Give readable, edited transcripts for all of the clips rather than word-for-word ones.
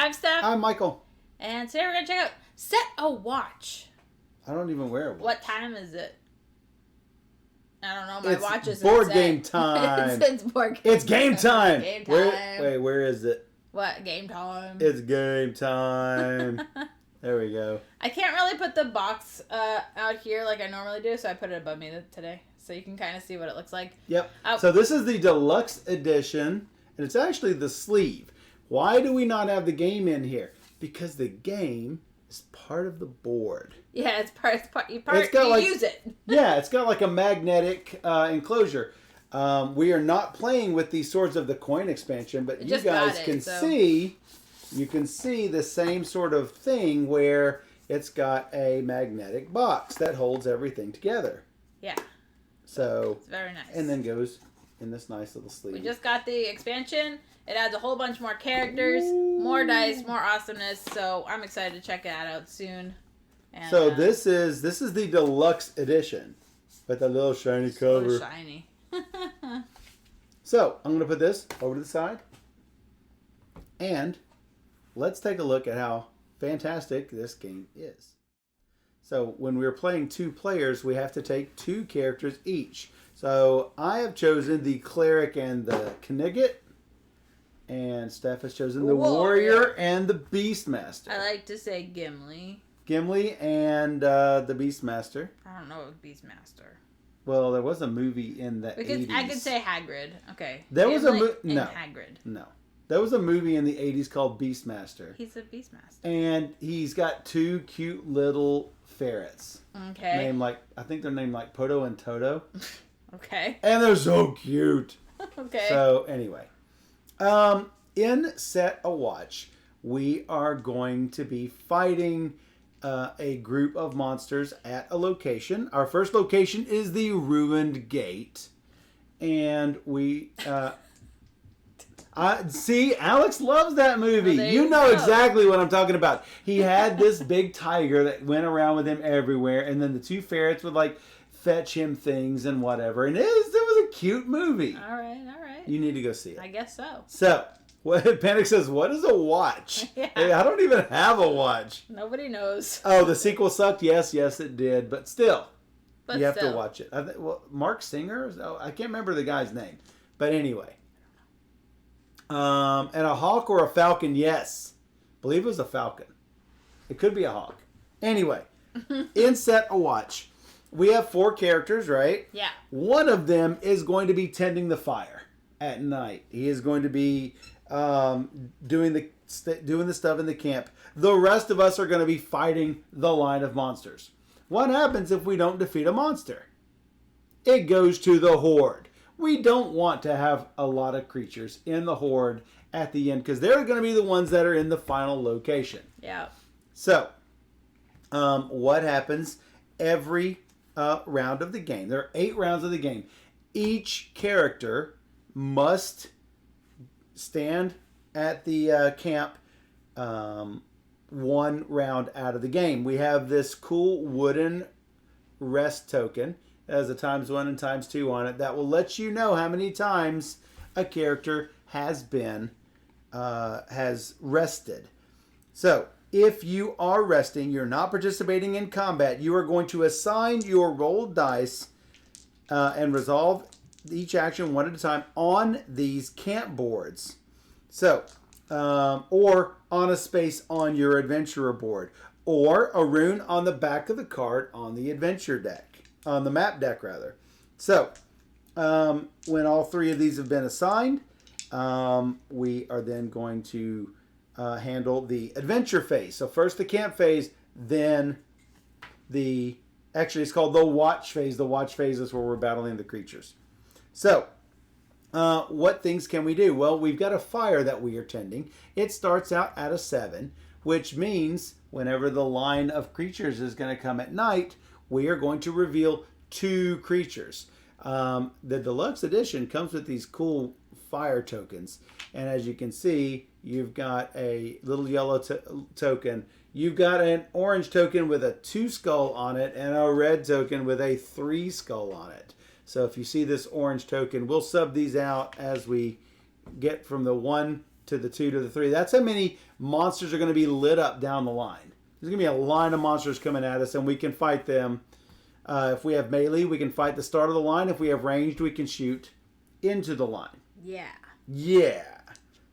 I'm Steph. I'm Michael. And today we're going to check out Set a Watch. I don't even wear a watch. What time is it? I don't know. My watch is board game time. It's board game It's game time. Game time. Where is it? What? Game time. It's game time. There we go. I can't really put the box out here like I normally do, so I put it above me today. So you can kind of see what it looks like. Yep. So this is the deluxe edition, and it's actually the sleeve. Why do we not have the game in here? Because the game is part of the board. Yeah, you use it. Yeah, it's got like a magnetic enclosure. We are not playing with the Swords of the Coin expansion, but you guys can see, you can see the same sort of thing where it's got a magnetic box that holds everything together. Yeah. So it's very nice. And then goes in this nice little sleeve. We just got the expansion. It adds a whole bunch more characters, more dice, more awesomeness. So I'm excited to check that out soon. And, so this is the deluxe edition, with the little shiny cover. So shiny. So I'm going to put this over to the side, and let's take a look at how fantastic this game is. So when we're playing two players, we have to take two characters each. So I have chosen the Cleric and the Knigget. And Steph has chosen the Warrior and the Beastmaster. I like to say Gimli. Gimli and the Beastmaster. I don't know what Beastmaster. Well, there was a movie in the 80s. I could say Hagrid. Okay. There was a movie. No. Hagrid. No. There was a movie in the 80s called Beastmaster. He's a Beastmaster. And he's got two cute little ferrets. Okay. Named I think they're named like Poto and Toto. Okay. And they're so cute. Okay. So, anyway. In Set a Watch, we are going to be fighting a group of monsters at a location. Our first location is the Ruined Gate. And we... see, Alex loves that movie. Well, you know exactly what I'm talking about. He had this big tiger that went around with him everywhere. And then the two ferrets would fetch him things and whatever. And it was a cute movie. All right. You need to go see it. I guess so. So, Panic says, what is a watch? Yeah. Hey, I don't even have a watch. Nobody knows. Oh, the sequel sucked? Yes, it did. But still, you have to watch it. Mark Singer? I can't remember the guy's name. But anyway. And a hawk or a falcon? Yes. I believe it was a falcon. It could be a hawk. Anyway, in Set a Watch, we have 4 characters, right? Yeah. One of them is going to be tending the fire at night. He is going to be doing the stuff in the camp. The rest of us are going to be fighting the line of monsters. What happens if we don't defeat a monster? It goes to the horde. We don't want to have a lot of creatures in the horde at the end because they're going to be the ones that are in the final location. Yeah. So, what happens every round of the game? There are 8 rounds of the game. Each character must stand at the camp 1 round out of the game. We have this cool wooden rest token. It has a ×1 and ×2 on it that will let you know how many times a character has rested. So, if you are resting, you're not participating in combat, you are going to assign your rolled dice and resolve each action one at a time on these camp boards. So, or on a space on your adventurer board, or a rune on the back of the card on the adventure deck, on the map deck rather. So, when all 3 of these have been assigned, we are then going to handle the adventure phase. So first the camp phase, then actually it's called the watch phase. The watch phase is where we're battling the creatures. So, what things can we do? Well, we've got a fire that we are tending. It starts out at a 7, which means whenever the line of creatures is going to come at night, we are going to reveal 2 creatures. The deluxe edition comes with these cool fire tokens. And as you can see, you've got a little yellow token. You've got an orange token with a 2 skull on it and a red token with a 3 skull on it. So if you see this orange token, we'll sub these out as we get from the one to the 2 to the 3. That's how many monsters are going to be lit up down the line. There's going to be a line of monsters coming at us, and we can fight them. If we have melee, we can fight the start of the line. If we have ranged, we can shoot into the line. Yeah. Yeah.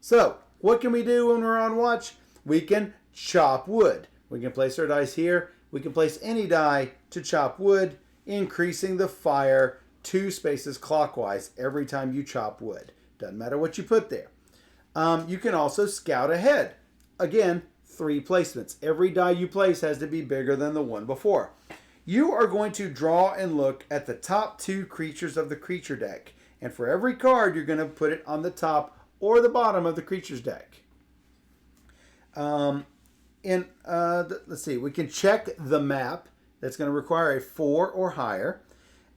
So, what can we do when we're on watch? We can chop wood. We can place our dice here. We can place any die to chop wood, increasing the fire 2 spaces clockwise every time you chop wood. Doesn't matter what you put there. You can also scout ahead. Again, 3 placements. Every die you place has to be bigger than the one before. You are going to draw and look at the top 2 creatures of the creature deck. And for every card, you're going to put it on the top or the bottom of the creature's deck. Let's see. We can check the map. That's going to require a 4 or higher.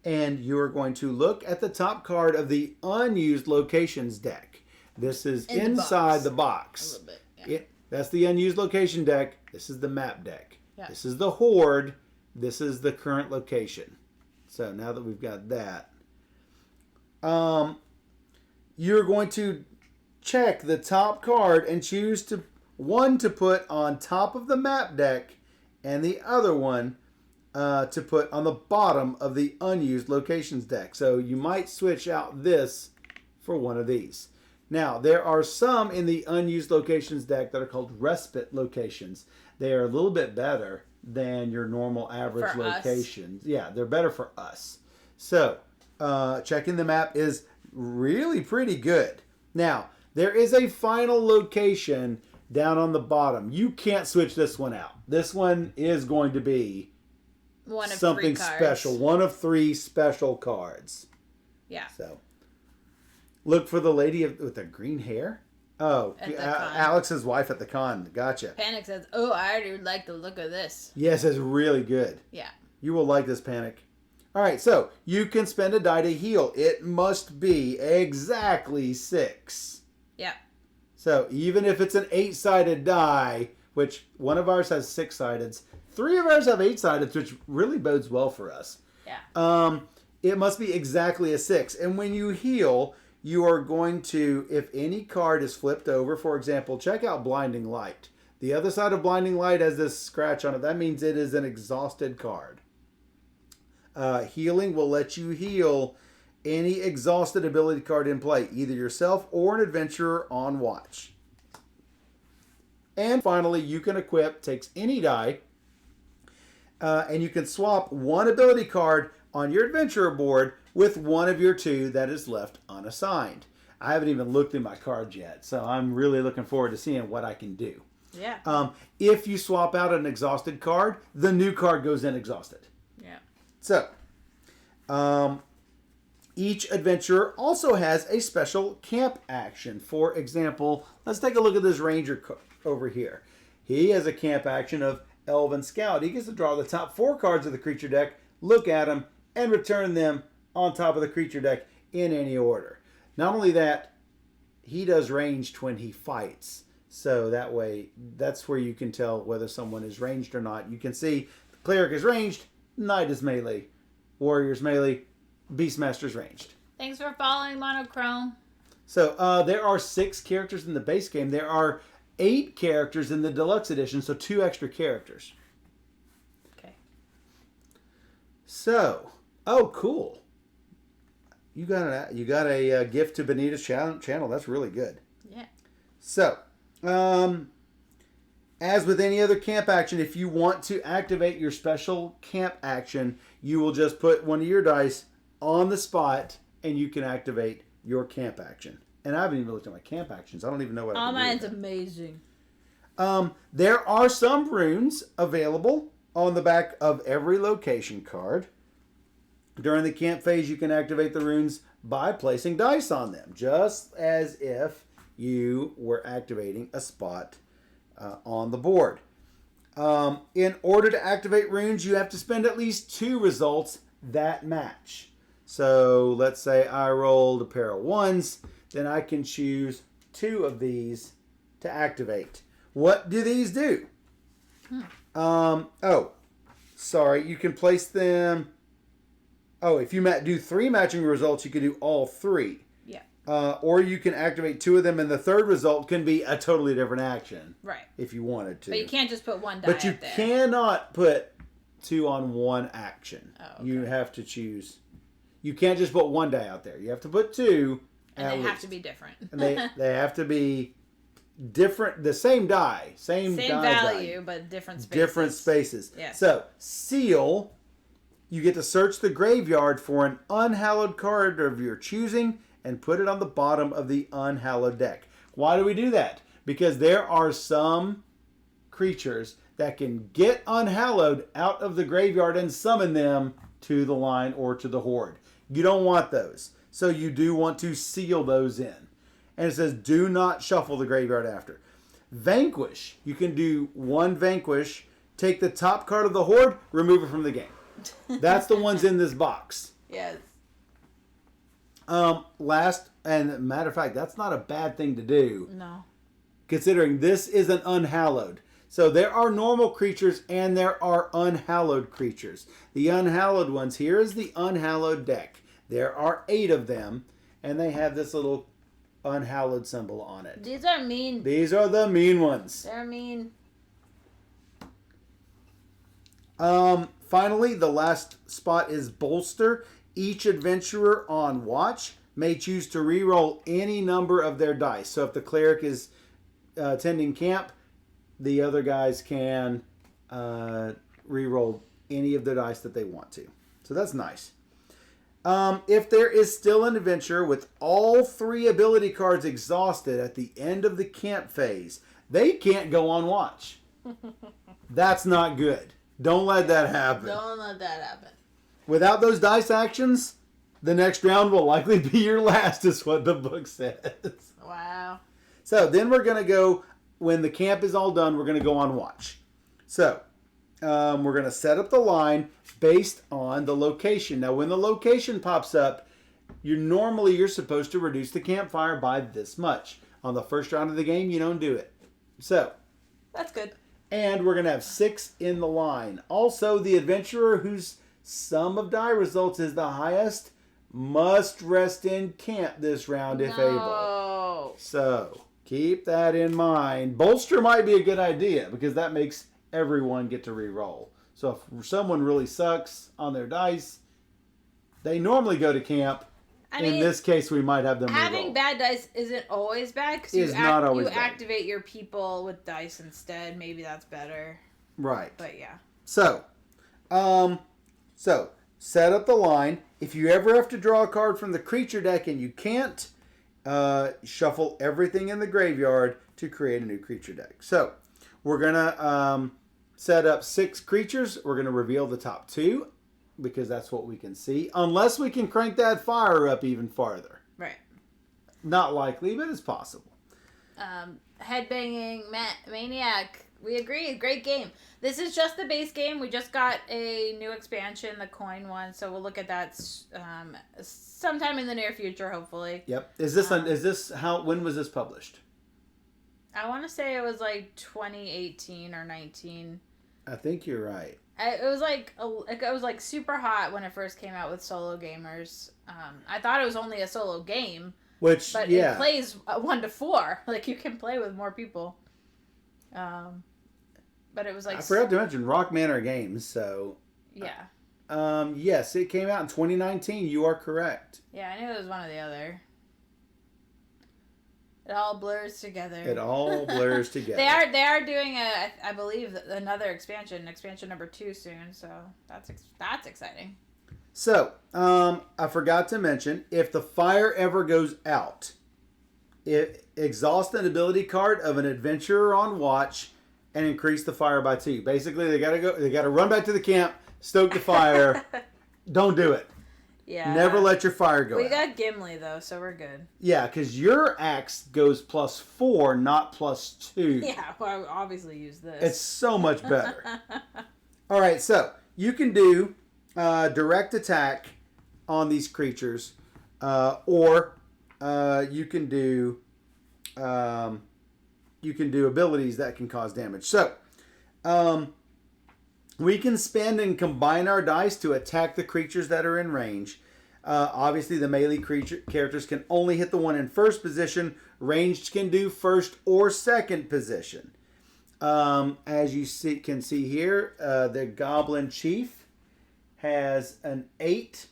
And you're going to look at the top card of the unused locations deck. This is inside the box. A little bit, yeah. That's the unused location deck. This is the map deck. Yeah. This is the horde. This is the current location. So now that we've got that, you're going to check the top card and choose one to put on top of the map deck and the other one to put on the bottom of the unused locations deck. So you might switch out this for one of these. Now, there are some in the unused locations deck that are called respite locations. They are a little bit better than your normal average for locations. Us. Yeah, they're better for us. So, checking the map is really pretty good. Now, there is a final location down on the bottom. You can't switch this one out. This one is going to be one of something 3 cards. special. One of 3 special cards. Yeah. So, look for the lady with the green hair. Oh, Alex's wife at the con. Gotcha. Panic says, "Oh, I already like the look of this." Yes, it's really good. Yeah. You will like this, Panic. All right, so you can spend a die to heal. It must be exactly 6. Yeah. So even if it's an 8-sided die, which one of ours has 6-sideds, 3 of ours have 8-sideds, which really bodes well for us. Yeah. It must be exactly a 6. And when you heal, you are going to, if any card is flipped over, for example, check out Blinding Light. The other side of Blinding Light has this scratch on it. That means it is an exhausted card. Healing will let you heal any exhausted ability card in play, either yourself or an adventurer on watch. And finally, you can equip, takes any die, and you can swap one ability card on your adventurer board with one of your 2 that is left unassigned. I haven't even looked through my cards yet, so I'm really looking forward to seeing what I can do. Yeah. If you swap out an exhausted card, the new card goes in exhausted. Yeah. So, each adventurer also has a special camp action. For example, let's take a look at this ranger over here. He has a camp action of Elven Scout. He gets to draw the top 4 cards of the creature deck, look at them, and return them on top of the creature deck in any order. Not only that, he does ranged when he fights. So that way, that's where you can tell whether someone is ranged or not. You can see the cleric is ranged, knight is melee, warrior's melee, beastmaster's ranged. Thanks for following Monochrome. So there are 6 characters in the base game. There are 8 characters in the deluxe edition, so 2 extra characters. Okay. So, oh, cool. You got a gift to Benita's channel. That's really good. Yeah. So, as with any other camp action, if you want to activate your special camp action, you will just put one of your dice on the spot, and you can activate your camp action. And I haven't even looked at my camp actions. I don't even know what I can do. Mine's amazing. There are some runes available on the back of every location card. During the camp phase, you can activate the runes by placing dice on them, just as if you were activating a spot on the board. In order to activate runes, you have to spend at least 2 results that match. So let's say I rolled a pair of 1s, then I can choose 2 of these to activate. What do these do? You can place them. Oh, if you do 3 matching results, you can do all 3. Yeah. or you can activate 2 of them, and the third result can be a totally different action. Right. If you wanted to. But you can't just put one die But you up there. cannot put 2 on one action. Oh, okay. You have to choose. You can't just put 1 die out there. You have to put 2. And they have to be different. And they have to be different. The same die. Same die value, but different spaces. Different spaces. Yes. So, seal. You get to search the graveyard for an unhallowed card of your choosing and put it on the bottom of the unhallowed deck. Why do we do that? Because there are some creatures that can get unhallowed out of the graveyard and summon them to the line or to the horde. You don't want those. So you do want to seal those in. And it says, do not shuffle the graveyard after. Vanquish. You can do 1 vanquish, take the top card of the horde, remove it from the game. That's the ones in this box. Yes. Last, and matter of fact, that's not a bad thing to do. No. Considering this is an unhallowed. So there are normal creatures and there are unhallowed creatures. The unhallowed ones, here is the unhallowed deck. There are 8 of them, and they have this little unhallowed symbol on it. These are mean. These are the mean ones. They're mean. Finally, the last spot is bolster. Each adventurer on watch may choose to re-roll any number of their dice. So if the cleric is attending camp, the other guys can re-roll any of the dice that they want to. So that's nice. If there is still an adventurer with all 3 ability cards exhausted at the end of the camp phase, they can't go on watch. That's not good. Don't let that happen. Don't let that happen. Without those dice actions, the next round will likely be your last, is what the book says. Wow. So then we're going to go, when the camp is all done, we're going to go on watch. So we're going to set up the line based on the location. Now, when the location pops up, you're supposed to reduce the campfire by this much. On the first round of the game, you don't do it. So. That's good. And we're going to have 6 in the line. Also, the adventurer whose sum of die results is the highest must rest in camp this round if able. So, keep that in mind. Bolster might be a good idea because that makes everyone get to re-roll. So, if someone really sucks on their dice, they normally go to camp. In this case, we might have them having re-roll. bad dice isn't always bad because you activate your people with dice instead. Maybe that's better. Right. But yeah. So set up the line. If you ever have to draw a card from the creature deck and you can't, shuffle everything in the graveyard to create a new creature deck. So we're gonna set up 6 creatures. We're gonna reveal the top 2. Because that's what we can see. Unless we can crank that fire up even farther. Right. Not likely, but it's possible. Headbanging Maniac. We agree. Great game. This is just the base game. We just got a new expansion, the coin one. So we'll look at that sometime in the near future, hopefully. Yep. When was this published? I want to say it was like 2018 or 19. I think you're right. It was like super hot when it first came out with solo gamers. I thought it was only a solo game, but it plays 1 to 4. Like you can play with more people. But it was like I forgot to mention Rock Manor Games. So yeah. Yes, it came out in 2019. You are correct. Yeah, I knew it was one or the other. It all blurs together. They are doing I believe another expansion number 2 soon. So that's exciting. So I forgot to mention, if the fire ever goes out, exhaust an ability card of an adventurer on watch and increase the fire by 2. Basically, they gotta run back to the camp, stoke the fire. Don't do it. Yeah. Never let your fire go out. We got Gimli, though, so we're good. Yeah, because your axe goes +4, not +2. Yeah, well, I obviously use this. It's so much better. All right, so you can do direct attack on these creatures, or you can do abilities that can cause damage. So we can spend and combine our dice to attack the creatures that are in range. Obviously, the melee characters can only hit the one in first position. Ranged can do first or second position. As you can see here, the Goblin Chief has an 8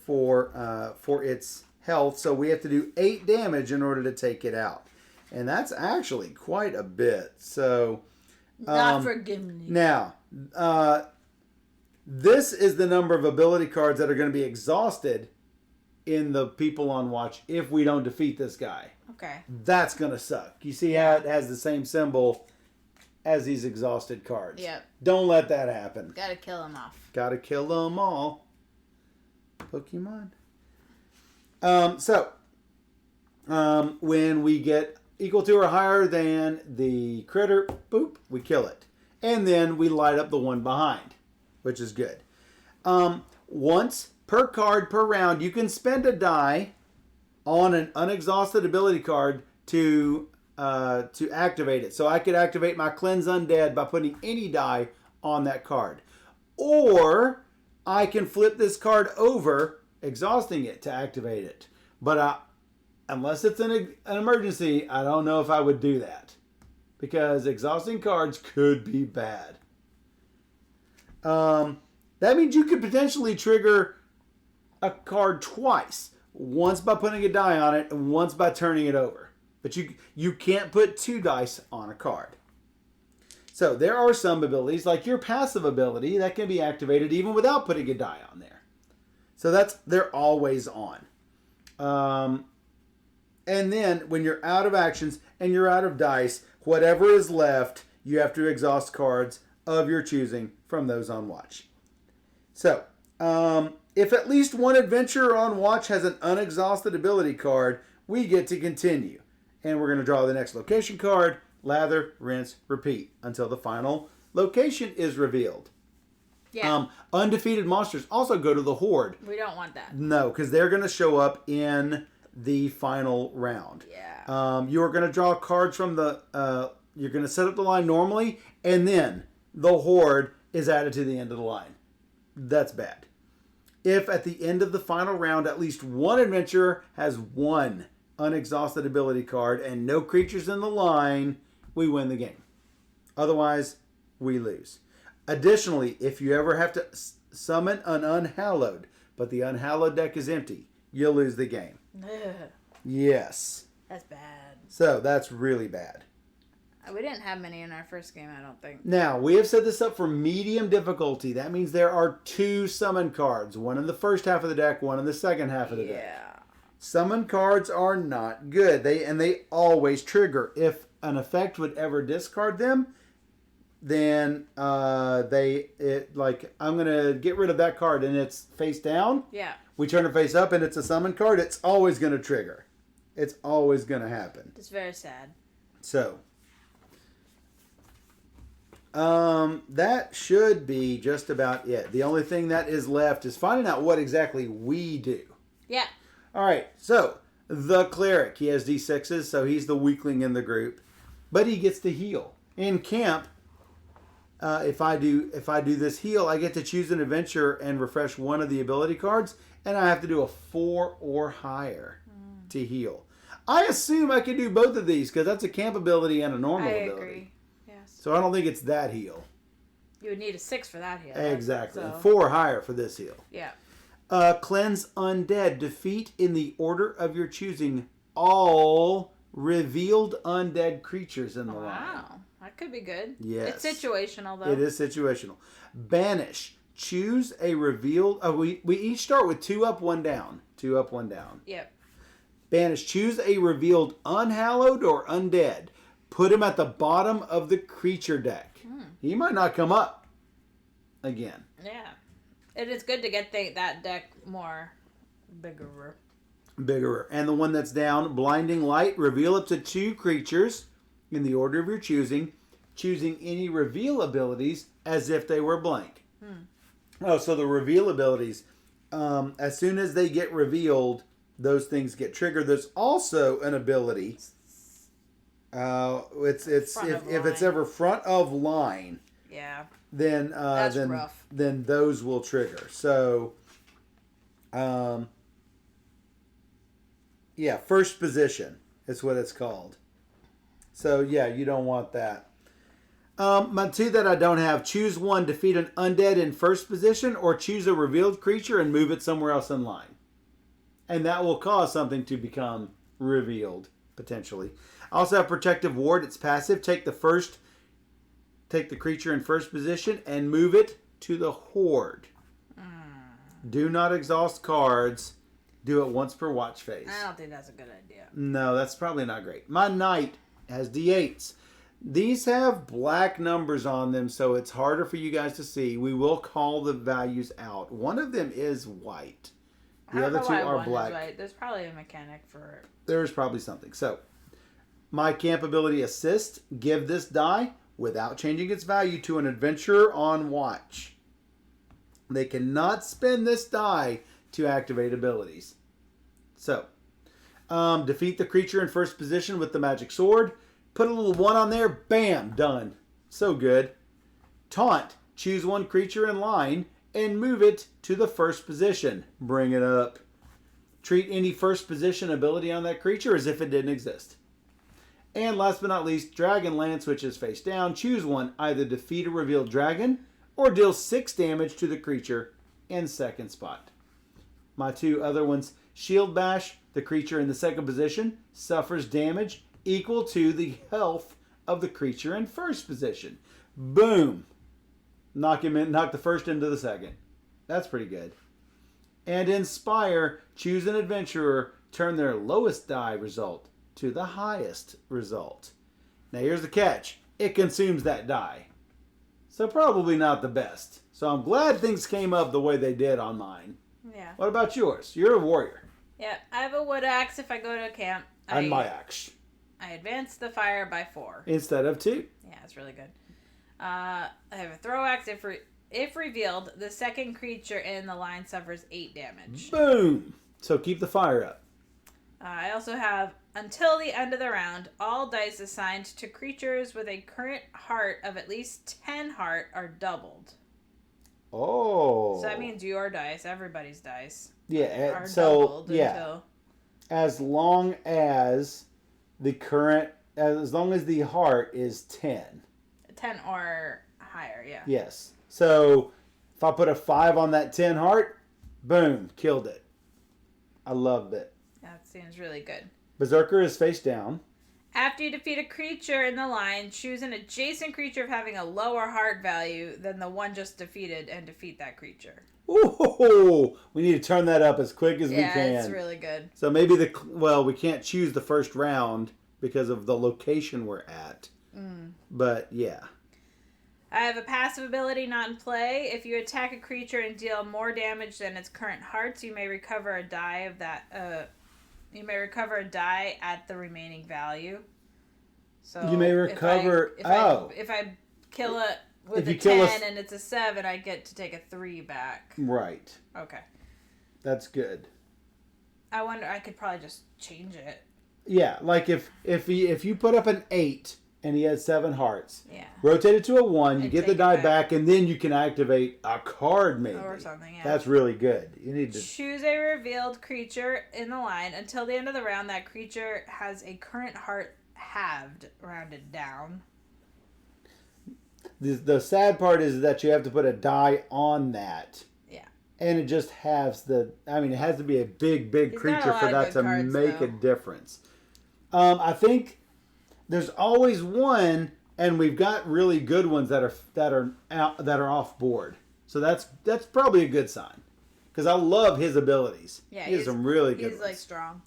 for its health, so we have to do 8 damage in order to take it out, and that's actually quite a bit. So, not forgive me. Now, this is the number of ability cards that are going to be exhausted in the people on watch if we don't defeat this guy. Okay. That's going to suck. You see how it has the same symbol as these exhausted cards. Yep. Don't let that happen. Gotta kill them off. Gotta kill them all. Pokemon. When we get equal to or higher than the critter, boop, we kill it. And then we light up the one behind, which is good. Once per card per round, you can spend a die on an unexhausted ability card to activate it. So I could activate my Cleanse Undead by putting any die on that card. Or I can flip this card over, exhausting it to activate it. But unless it's an emergency, I don't know if I would do that. Because exhausting cards could be bad. That means you could potentially trigger a card twice. Once by putting a die on it, and once by turning it over. But you can't put 2 dice on a card. So there are some abilities, like your passive ability, that can be activated even without putting a die on there. So they're always on. And then when you're out of actions and you're out of dice, whatever is left, you have to exhaust cards of your choosing from those on watch. So, if at least one adventurer on watch has an unexhausted ability card, we get to continue. And we're going to draw the next location card, lather, rinse, repeat, until the final location is revealed. Yeah. Undefeated monsters also go to the Horde. We don't want that. No, because they're going to show up in the final round. Yeah. You're going to draw cards from the... you're going to set up the line normally, and then the Horde is added to the end of the line. That's bad. If at the end of the final round, at least one adventurer has one unexhausted ability card and no creatures in the line, we win the game. Otherwise, we lose. Additionally, if you ever have to summon an Unhallowed, but the Unhallowed deck is empty, you'll lose the game. Ugh, Yes. that's bad. So that's really bad. We didn't have many in our first game, I don't think. Now, we have set this up for medium difficulty. That means there are 2 summon cards. One in the first half of the deck, one in the second half of the deck. Yeah. Summon cards are not good. They always trigger. If an effect would ever discard them, then I'm gonna get rid of that card and it's face down. Yeah. We turn it face up and it's a summon card. It's always gonna trigger. It's always gonna happen. It's very sad. So that should be just about it. The only thing that is left is finding out what exactly we do. Yeah. All right, so the cleric, he has D6s, so he's the weakling in the group, but he gets to heal. In camp, if I do this heal, I get to choose an adventure and refresh one of the ability cards, and I have to do a 4 or higher to heal. I assume I can do both of these because that's a camp ability and a normal ability. I agree. Yes. So I don't think it's that heal. You would need a 6 for that heal. Exactly. So. 4 or higher for this heal. Yeah. Cleanse Undead. Defeat in the order of your choosing all revealed undead creatures in the line. Wow. That could be good. Yes. It's situational, though. It is situational. Banish. Choose a revealed... we each start with 2 up, 1 down. 2 up, 1 down. Yep. Banish. Choose a revealed unhallowed or undead. Put him at the bottom of the creature deck. He might not come up again. Yeah. It is good to get that deck more bigger. Bigger. And the one that's down, Blinding Light. Reveal up to 2 creatures in the order of your choosing any reveal abilities as if they were blank. Oh, so the reveal abilities, as soon as they get revealed, those things get triggered. There's also an ability. If it's ever front of line. Yeah. Then That's rough. Then those will trigger. So, Yeah, first position is what it's called. So, yeah, you don't want that. My two that I don't have, choose one, defeat an undead in first position, or choose a revealed creature and move it somewhere else in line. And that will cause something to become revealed, potentially. I also have Protective Ward. It's passive. Take the creature in first position and move it to the horde. Do not exhaust cards. Do it once per watch phase. I don't think that's a good idea. No, that's probably not great. My knight has D8s. These have black numbers on them, so it's harder for you guys to see. We will call the values out. One of them is white. The other two are black. White. There's probably a mechanic for it. There's probably something. So, my camp ability assist, give this die, without changing its value, to an adventurer on watch. They cannot spend this die to activate abilities. So, defeat the creature in first position with the magic sword. Put a little 1 on there. Bam. Done. So good. Taunt. Choose one creature in line and move it to the first position. Bring it up. Treat any first position ability on that creature as if it didn't exist. And last but not least, Dragon Lance, which is face down. Choose one. Either defeat a revealed dragon or deal 6 damage to the creature in second spot. My two other ones, Shield Bash. The creature in the second position suffers damage equal to the health of the creature in first position. Boom. Knock the first into the second. That's pretty good. And Inspire, choose an adventurer, turn their lowest die result to the highest result. Now here's the catch. It consumes that die. So probably not the best. So I'm glad things came up the way they did on mine. Yeah. What about yours? You're a warrior. Yeah, I have a wood axe if I go to a camp. And my axe. I advance the fire by 4. Instead of 2. Yeah, it's really good. I have a throw axe. If revealed, the second creature in the line suffers 8 damage. Boom! So keep the fire up. I also have, until the end of the round, all dice assigned to creatures with a current heart of at least 10 heart are doubled. Oh. So that means your dice, everybody's dice, yeah, are so, doubled yeah. until... As long as the heart is 10. 10 or higher, yeah. Yes. So if I put a 5 on that 10 heart, boom, killed it. I loved it. That seems really good. Berserker is face down. After you defeat a creature in the line, choose an adjacent creature of having a lower heart value than the one just defeated and defeat that creature. Ooh, we need to turn that up as quick as we can. Yeah, it's really good. So maybe we can't choose the first round because of the location we're at. But yeah. I have a passive ability not in play. If you attack a creature and deal more damage than its current hearts, you may recover a die of that. You may recover a die at the remaining value. So you may recover. If I kill it with a 10 and it's a 7, I get to take a 3 back. Right. Okay. That's good. I wonder. I could probably just change it. Yeah, like if you put up an 8 and he has 7 hearts, yeah, rotate it to a 1, you get the die back, and then you can activate a card maybe or something. Yeah, that's really good. You need to choose a revealed creature in the line until the end of the round. That creature has a current heart halved, rounded down. The sad part is that you have to put a die on that. Yeah. And it just has it has to be a big creature for that to make a difference. I think there's always one, and we've got really good ones that are off board. So that's probably a good sign, because I love his abilities. Yeah, he has some really good. He's like strong.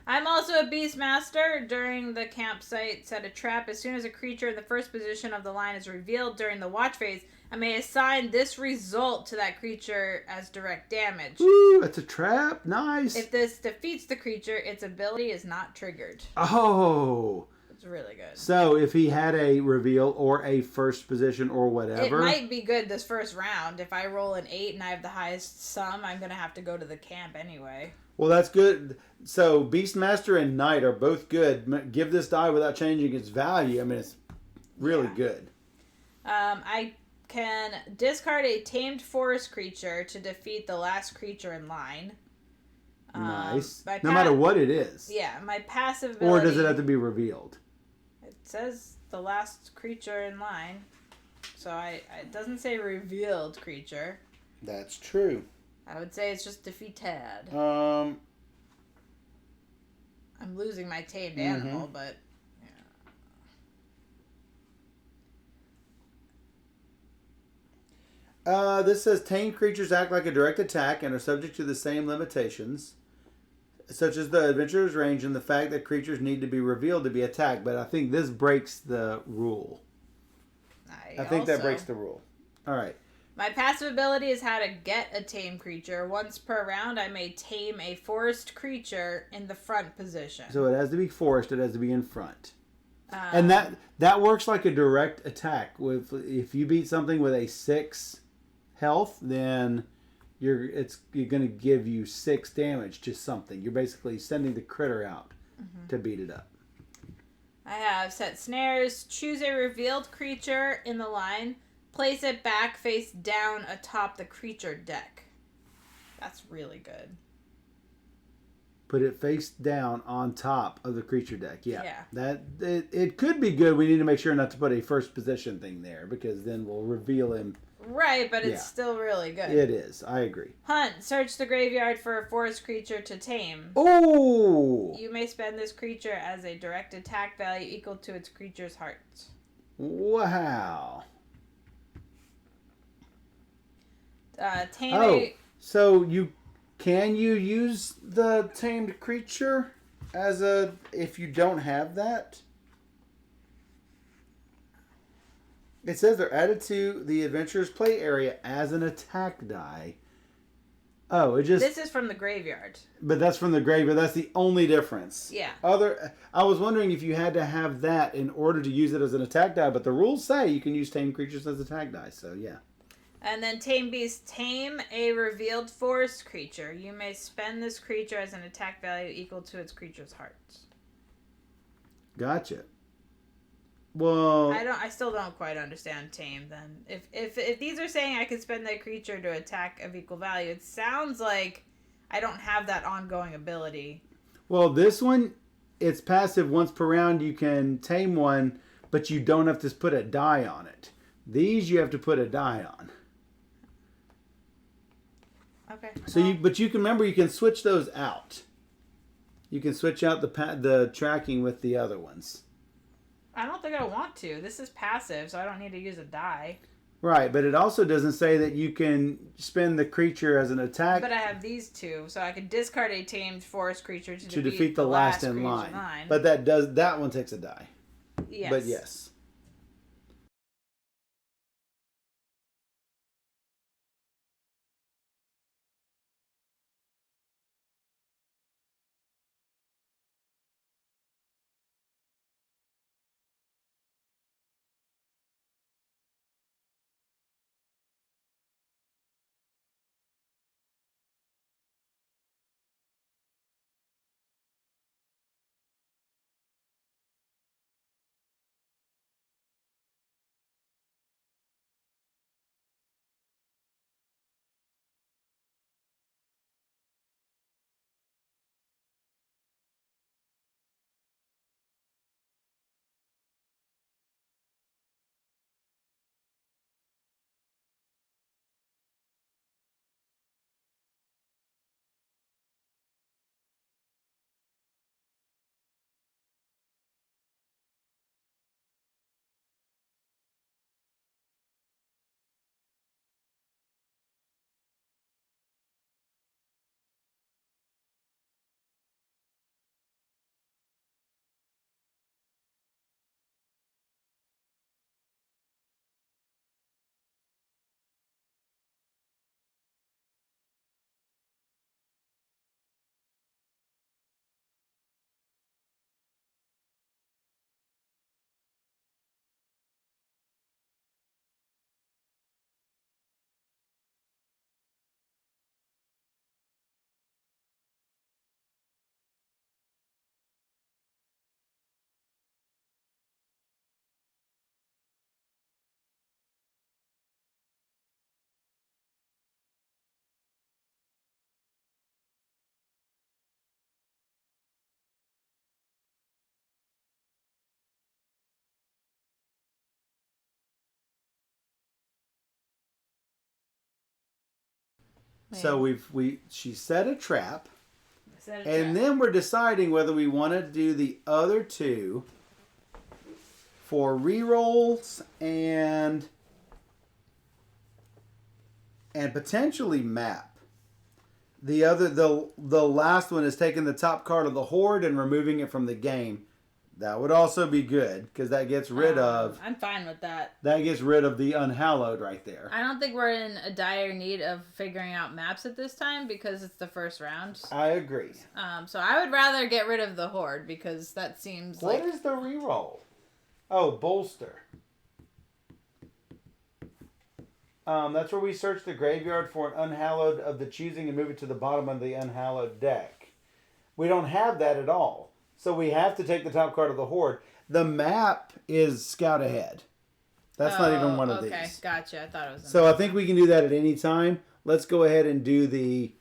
I'm also a Beastmaster. During the campsite, set a trap. As soon as a creature in the first position of the line is revealed during the watch phase, I may assign this result to that creature as direct damage. Ooh, that's a trap. Nice. If this defeats the creature, its ability is not triggered. Oh. It's really good. So if he had a reveal or a first position or whatever. It might be good this first round. If I roll an 8 and I have the highest sum, I'm going to have to go to the camp anyway. Well, that's good. So Beastmaster and Knight are both good. Give this die without changing its value. I mean, it's really good. I can discard a tamed forest creature to defeat the last creature in line. Nice. My No matter what it is. Yeah, my passive Or ability. does it have to be revealed? It says the last creature in line. So it doesn't say revealed creature. That's true. I would say it's just defeated. Um, I'm losing my tamed animal, but this says tamed creatures act like a direct attack and are subject to the same limitations, such as the adventurer's range and the fact that creatures need to be revealed to be attacked. But I think this breaks the rule. I think that breaks the rule. All right. My passive ability is how to get a tame creature. Once per round, I may tame a forest creature in the front position. So it has to be forest. It has to be in front. And that works like a direct attack. If you beat something with a 6 health, then you're going to give you 6 damage to something. You're basically sending the critter out to beat it up. I have set snares. Choose a revealed creature in the line. Place it back face down atop the creature deck. That's really good. Put it face down on top of the creature deck. Yeah. It could be good. We need to make sure not to put a first position thing there because then we'll reveal him. Right, but it's still really good. It is. I agree. Hunt. Search the graveyard for a forest creature to tame. Oh! You may spend this creature as a direct attack value equal to its creature's heart. Wow. Tame so can you use the tamed creature if you don't have that? It says they're added to the adventurer's play area as an attack die. Oh, This is from the graveyard. But that's from the graveyard. That's the only difference. Yeah. I was wondering if you had to have that in order to use it as an attack die, but the rules say you can use tamed creatures as attack die. So yeah. And then Tame Beast. Tame a revealed forest creature. You may spend this creature as an attack value equal to its creature's heart. Gotcha. Well, I still don't quite understand tame then. If these are saying I could spend that creature to attack of equal value, it sounds like I don't have that ongoing ability. Well, this one, it's passive once per round. You can tame one, but you don't have to put a die on it. These you have to put a die on. Okay. So but you can remember you can switch those out. You can switch out the tracking with the other ones. I don't think I want to. This is passive, so I don't need to use a die. Right, but it also doesn't say that you can spend the creature as an attack. But I have these two, so I can discard a tamed forest creature to defeat the last in line. But that one takes a die. Yes. But yes. So she set a trap. Set a And trap. then we're deciding whether we want to do the other two for rerolls and potentially map. The last one is taking the top card of the horde and removing it from the game. That would also be good because that gets rid of. I'm fine with that. That gets rid of the unhallowed right there. I don't think we're in a dire need of figuring out maps at this time because it's the first round. I agree. So I would rather get rid of the horde because that seems like. What is the reroll? Oh, bolster. That's where we search the graveyard for an unhallowed of the choosing and move it to the bottom of the unhallowed deck. We don't have that at all. So we have to take the top card of the horde. The map is scout ahead. That's not even one of these. Okay, gotcha. I thought it was. So I think we can do that at any time. Let's go ahead and do the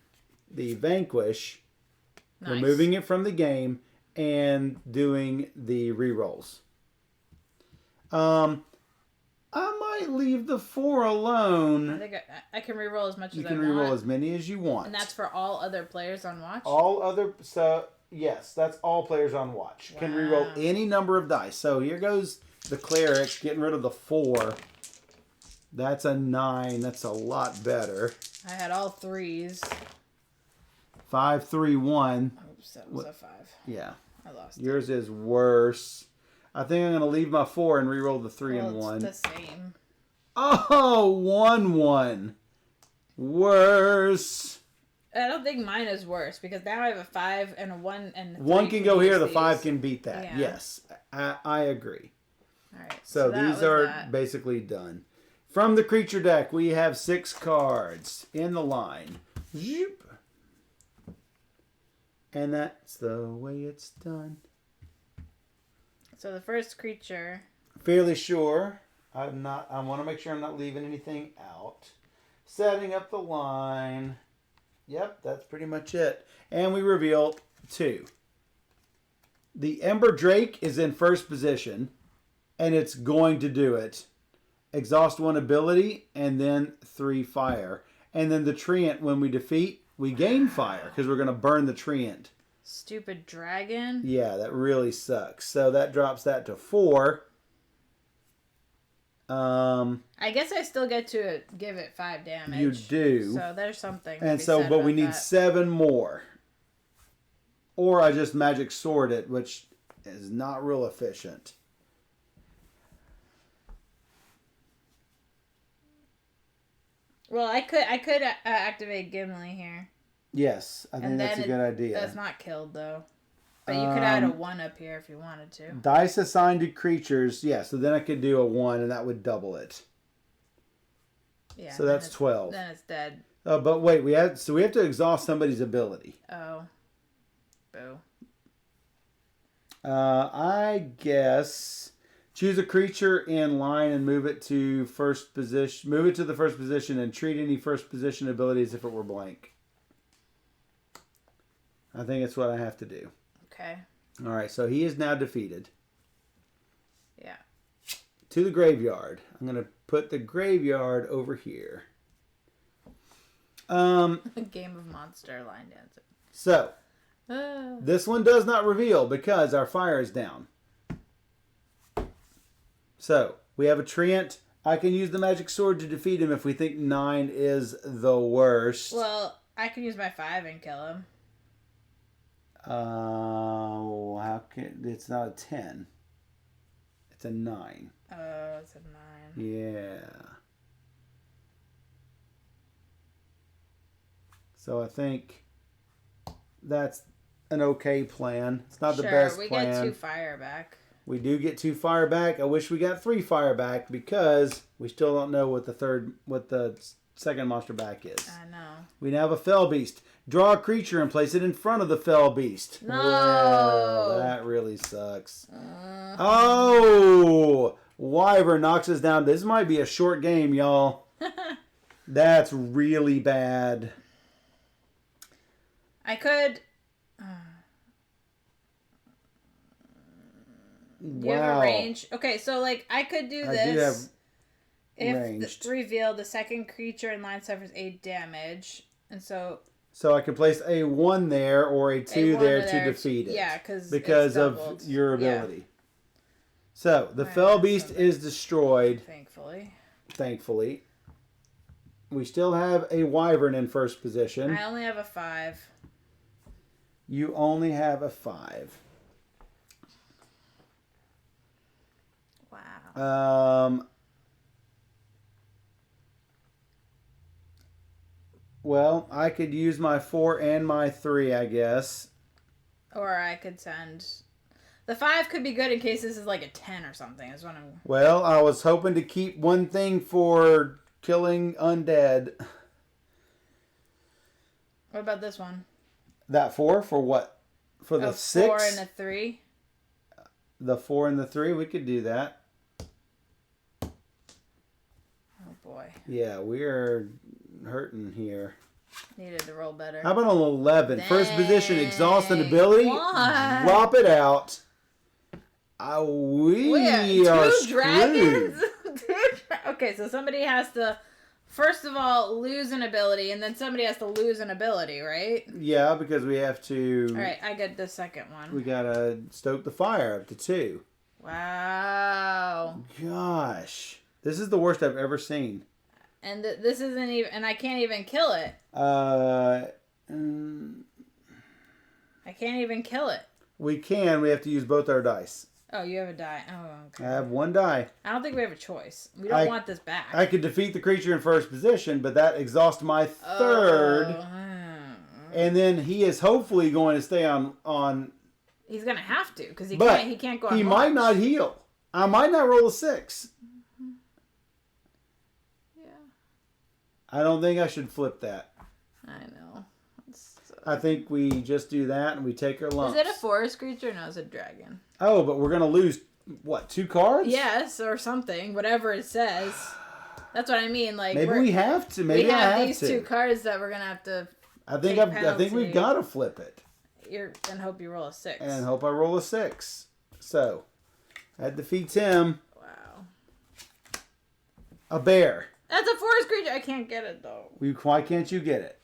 vanquish, removing it from the game, and doing the rerolls. I might leave the 4 alone. I think I can reroll as much as I want. You can reroll as many as you want. And that's for all other players on watch? Yes, that's all players on watch. Wow. Can reroll any number of dice. So here goes the cleric getting rid of the 4. That's a 9. That's a lot better. I had all 3s. 5, 3, 1. Oops, that was a 5. Yeah. I lost Yours is worse. I think I'm going to leave my 4 and reroll the 3 and 1. It's the same. Oh, 1, 1. Worse. I don't think mine is worse because now I have a 5 and a 1 and 1 can go here. The 5 can beat that. Yeah. Yes, I agree. All right. So these are basically done. From the creature deck, we have 6 cards in the line. Zoop. And that's the way it's done. So the first creature. Fairly sure. I want to make sure I'm not leaving anything out. Setting up the line. Yep, that's pretty much it. And we reveal 2. The Ember Drake is in first position, and it's going to do it. Exhaust 1 ability, and then 3 fire. And then the Treant, when we defeat, we gain fire, because we're going to burn the Treant. Stupid dragon. Yeah, that really sucks. So that drops that to 4. I guess I still get to give it 5 damage. You do. So there's something. And so, but we need 7 more. Or I just magic sword it, which is not real efficient. Well, I could activate Gimli here. Yes, I think that's a good idea. That's not killed though. But you could add a 1 up here if you wanted to. Dice assigned to creatures, yeah. So then I could do a 1, and that would double it. Yeah. So that's 12. Then it's dead. But wait, we have to exhaust somebody's ability. Oh. Boo. I guess choose a creature in line and move it to first position. Move it to the first position and treat any first position ability as if it were blank. I think it's what I have to do. Okay. All right, so he is now defeated. Yeah. To the graveyard. I'm going to put the graveyard over here. A game of monster line dancing. So, this one does not reveal because our fire is down. So, we have a Treant. I can use the magic sword to defeat him if we think 9 is the worst. Well, I can use my 5 and kill him. How can it's not a 10? It's a 9. Oh, it's a 9. Yeah. So I think that's an okay plan. It's not the best plan. We get 2 fire back. We do get 2 fire back. I wish we got 3 fire back because we still don't know what the second monster back is. I know. We now have a Fell Beast. Draw a creature and place it in front of the Fell Beast. No! Well, that really sucks. Oh! Wyvern knocks us down. This might be a short game, y'all. That's really bad. I could... Do you have a range? Okay, so like I could do this. I do have if reveal the second creature in line suffers 8 damage, And so I can place a 1 there or a 2 there to defeat it. Yeah, because of your ability. Yeah. So the fell beast is destroyed. Thankfully. We still have a wyvern in first position. I only have a 5. You only have a 5. Wow. Well, I could use my 4 and my 3, I guess. Or I could send... The 5 could be good in case this is like a 10 or something. Is what I'm... Well, I was hoping to keep one thing for killing undead. What about this one? That 4 for what? For the 6? 4 and a 3. The 4 and the 3, we could do that. Oh boy. Yeah, we're hurting here. Needed to roll better. How about on 11? Dang. First position, exhaust an ability. What? Drop it out. We are two dragons? Okay, so somebody has to, first of all, lose an ability, and then somebody has to lose an ability, right? Yeah, because we have to... All right, I get the second one. We got to stoke the fire up to 2. Wow. Gosh. This is the worst I've ever seen. And this isn't even... And I can't even kill it. I can't even kill it. We can. We have to use both our dice. Oh, you have a die. Oh, okay. I have 1 die. I don't think we have a choice. We don't want this back. I could defeat the creature in first position, but that exhausts my 3rd. Oh. And then he is hopefully going to stay on... He's going to have to, because he can't go on he might not heal. I might not roll a 6. Yeah. I don't think I should flip that. I know. I think we just do that and we take our lumps. Is it a forest creature? No, it's a dragon. Oh, but we're going to lose, what, 2 cards? Yes, or something. Whatever it says. That's what I mean. Like maybe we have to. Maybe we I have these 2 cards that we're going to have to I think we've got to flip it. And hope you roll a 6. And hope I roll a 6. So, that defeats him. Wow. A bear. That's a forest creature. I can't get it, though. Why can't you get it?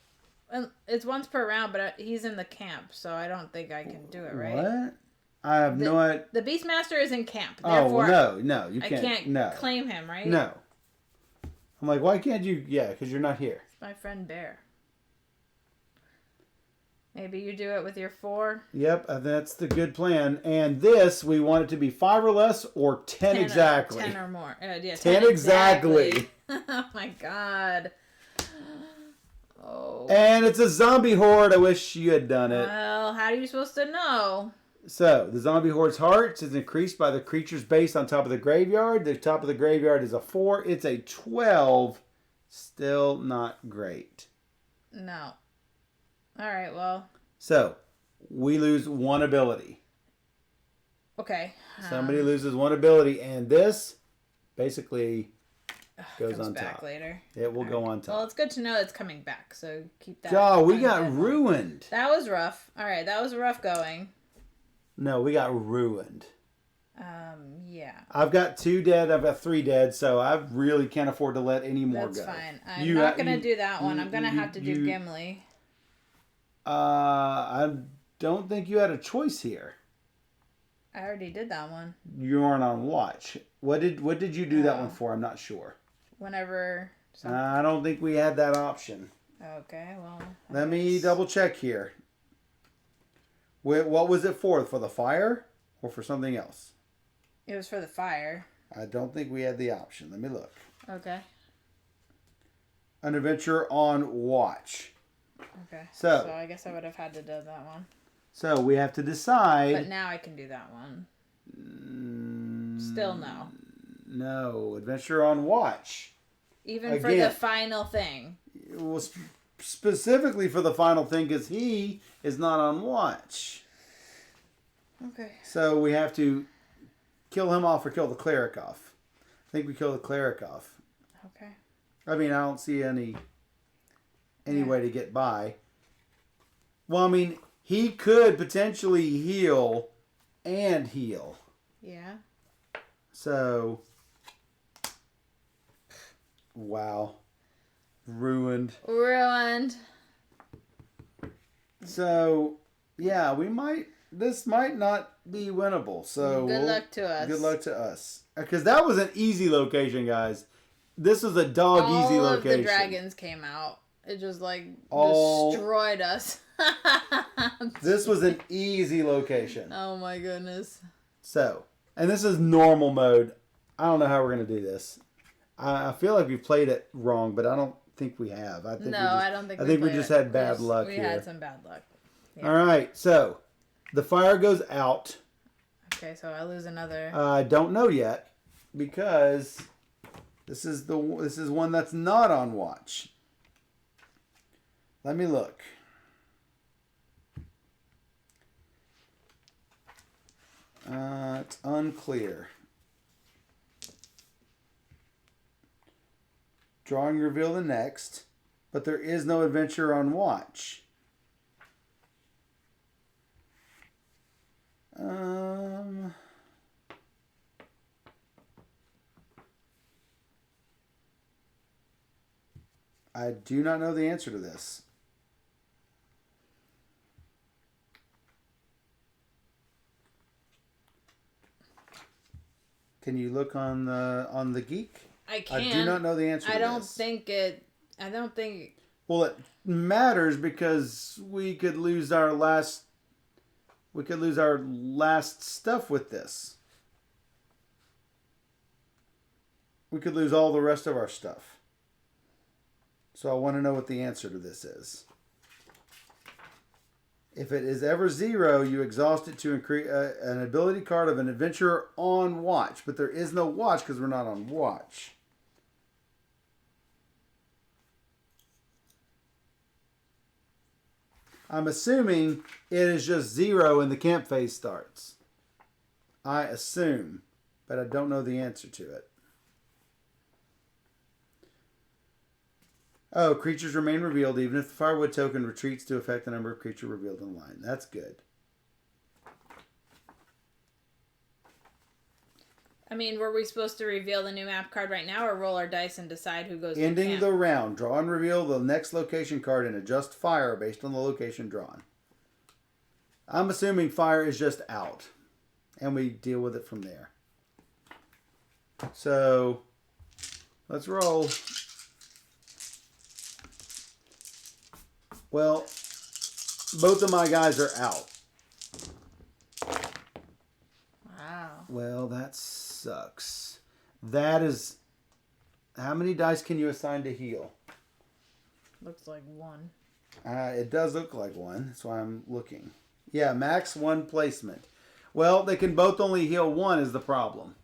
It's once per round, but he's in the camp, so I don't think I can do it, right? What? I have no idea. The Beastmaster is in camp. Therefore, no, you can't. I can't claim him, right? No. I'm like, why can't you? Yeah, because you're not here. It's my friend Bear. Maybe you do it with your 4. Yep, that's the good plan. And this, we want it to be 5 or less, or 10 exactly. 10 or more. Yeah, 10 exactly. Oh my god. Oh. And it's a zombie horde. I wish you had done it. Well, how are you supposed to know? So, the zombie horde's hearts is increased by the creature's base on top of the graveyard. The top of the graveyard is a 4. It's a 12. Still not great. No. Alright, well. So, we lose 1 ability. Okay. Somebody loses 1 ability, and this basically goes on back top. Later. It will go on top. Well, it's good to know it's coming back, so keep that. Oh, we got ruined. That was rough. Alright, that was rough going. No, we got ruined. Yeah. I've got 2 dead. I've got 3 dead, so I really can't afford to let any more go. That's fine. I'm not going to do that one. I'm going to have to do Gimli. I don't think you had a choice here. I already did that one. You weren't on watch. What did you do that one for? I'm not sure. Whenever... I don't think we had that option. Okay, well... Let me double check here. What was it for? For the fire? Or for something else? It was for the fire. I don't think we had the option. Let me look. Okay. An adventure on watch. Okay. So I guess I would have had to do that one. So we have to decide. But now I can do that one. Still no. No. Adventure on watch. Even for the final thing. Well, specifically for the final thing, because he is not on watch. Okay. So we have to kill him off or kill the cleric off. I think we kill the cleric off. Okay. I mean, I don't see any way to get by. Well, I mean, he could potentially heal and heal. Yeah. So, wow. Ruined. So, yeah, this might not be winnable. So good luck to us. Good luck to us. Because that was an easy location, guys. This was a dog easy location. All of the dragons came out. It just destroyed us. This was an easy location. Oh my goodness. So, and this is normal mode. I don't know how we're going to do this. I feel like we played it wrong, but I don't think we have. I think we just had bad luck here. We had some bad luck. Yeah. All right, so the fire goes out. Okay, so I lose another. I don't know yet because this is one that's not on watch. Let me look. It's unclear. Drawing reveal the next, but there is no adventure on watch. I do not know the answer to this. Can you look on the Geek? I can. I do not know the answer to this. I don't think. Well, it matters because we could lose our last stuff with this. We could lose all the rest of our stuff. So I want to know what the answer to this is. If it is ever 0, you exhaust it to increase an ability card of an adventurer on watch. But there is no watch because we're not on watch. I'm assuming it is just 0 and the camp phase starts. I assume, but I don't know the answer to it. Oh, creatures remain revealed even if the firewood token retreats to affect the number of creatures revealed in the line. That's good. I mean, were we supposed to reveal the new map card right now or roll our dice and decide who goes Ending to camp? the round. Draw and reveal the next location card and adjust fire based on the location drawn. I'm assuming fire is just out. And we deal with it from there. So, let's roll. Well, both of my guys are out. Wow. Well, that sucks. That is... How many dice can you assign to heal? Looks like 1. It does look like 1. That's why I'm looking. Yeah, max 1 placement. Well, they can both only heal 1 is the problem.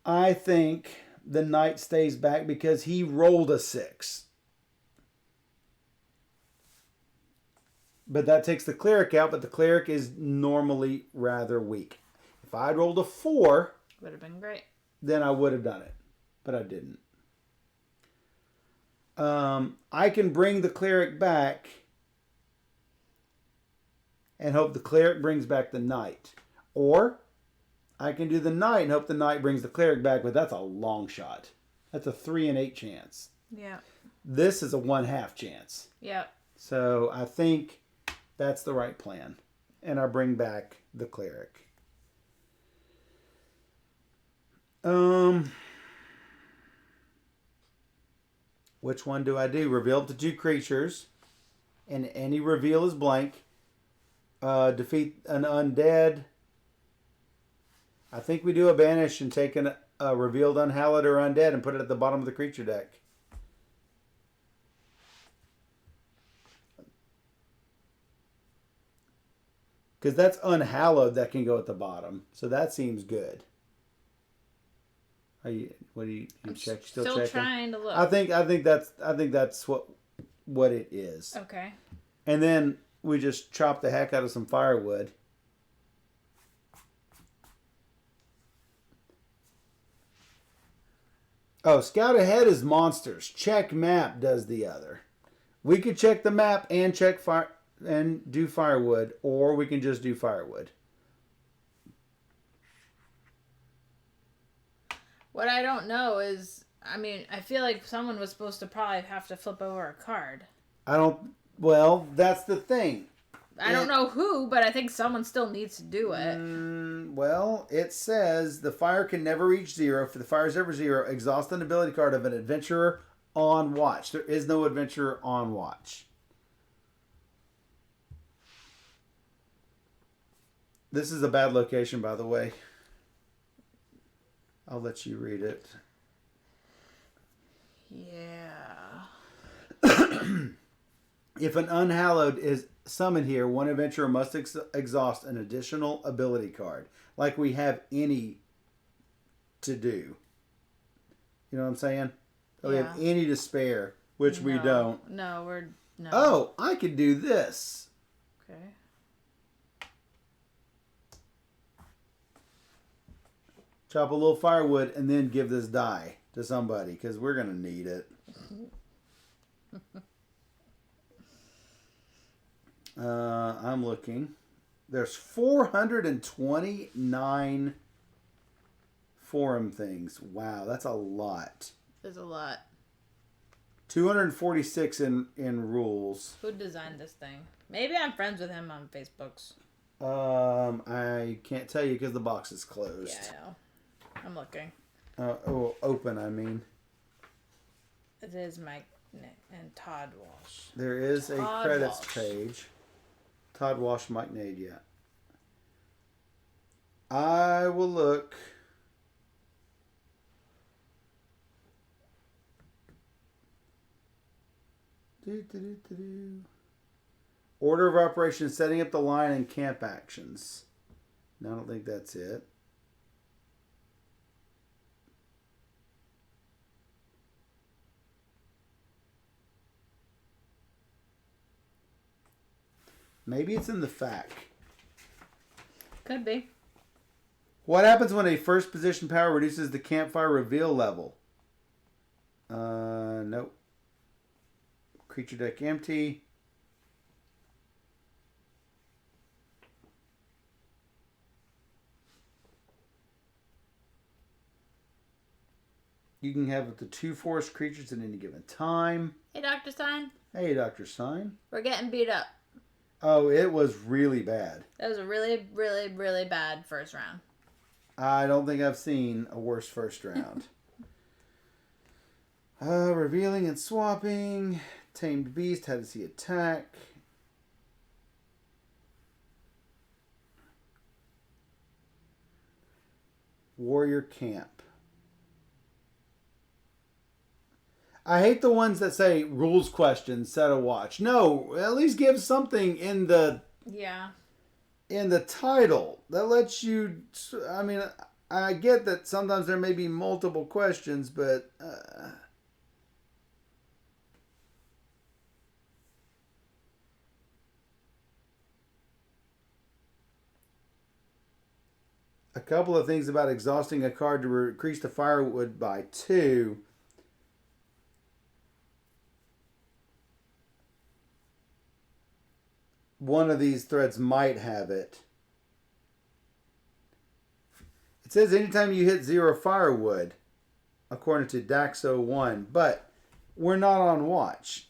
I think the knight stays back because he rolled a 6. But that takes the cleric out, but the cleric is normally rather weak. If I'd rolled a 4... Would have been great. Then I would have done it. But I didn't. I can bring the cleric back and hope the cleric brings back the knight. Or I can do the knight and hope the knight brings the cleric back, but that's a long shot. That's a 3 in 8 chance. Yeah. This is a 1/2 chance. Yeah. So I think that's the right plan. And I bring back the cleric. Which one do I do? Reveal to 2 creatures. And any reveal is blank. Defeat an undead. I think we do a banish and take a revealed unhallowed or undead and put it at the bottom of the creature deck. Because that's unhallowed that can go at the bottom. So that seems good. What do you check? Still checking? Trying to look. I think that's what it is. Okay. And then we just chop the heck out of some firewood. Oh, scout ahead is monsters. Check map does the other. We could check the map and check fire and do firewood, or we can just do firewood. What I don't know is I mean, I feel like someone was supposed to probably have to flip over a card. Well, that's the thing. I don't know who, but I think someone still needs to do it. Well, it says the fire can never reach 0. If the fire is ever 0, exhaust an ability card of an adventurer on watch. There is no adventurer on watch. This is a bad location, by the way. I'll let you read it. Yeah. If an unhallowed is summoned here, one adventurer must exhaust an additional ability card. Like we have any to do. You know what I'm saying? So we have any to spare, which we don't. No. Oh, I could do this. Okay. Chop a little firewood and then give this die to somebody because we're going to need it. I'm looking. There's 429 forum things. Wow, that's a lot. There's a lot. 246 in rules. Who designed this thing? Maybe I'm friends with him on Facebooks. I can't tell you because the box is closed. Yeah, I know. I'm looking. Open, I mean. It is Mike and Todd Walsh. There is a credits page. Todd Walsh, Mike Nade, yeah. I will look. Order of operations, setting up the line and camp actions. No, I don't think that's it. Maybe it's in the FAQ. Could be. What happens when a first position power reduces the campfire reveal level? Nope. Creature deck empty. You can have up to 2 forest creatures at any given time. Hey, Dr. Stein. Hey, Dr. Stein. We're getting beat up. Oh, it was really bad. That was a really, really, really bad first round. I don't think I've seen a worse first round. Revealing and swapping. Tamed Beast. How does he attack? Warrior Camp. I hate the ones that say rules questions, set a watch. No, at least give something in the title that lets you. I mean, I get that sometimes there may be multiple questions, but a couple of things about exhausting a card to increase the firewood by 2. One of these threads might have it. It says anytime you hit 0 firewood, according to Dax01, but we're not on watch.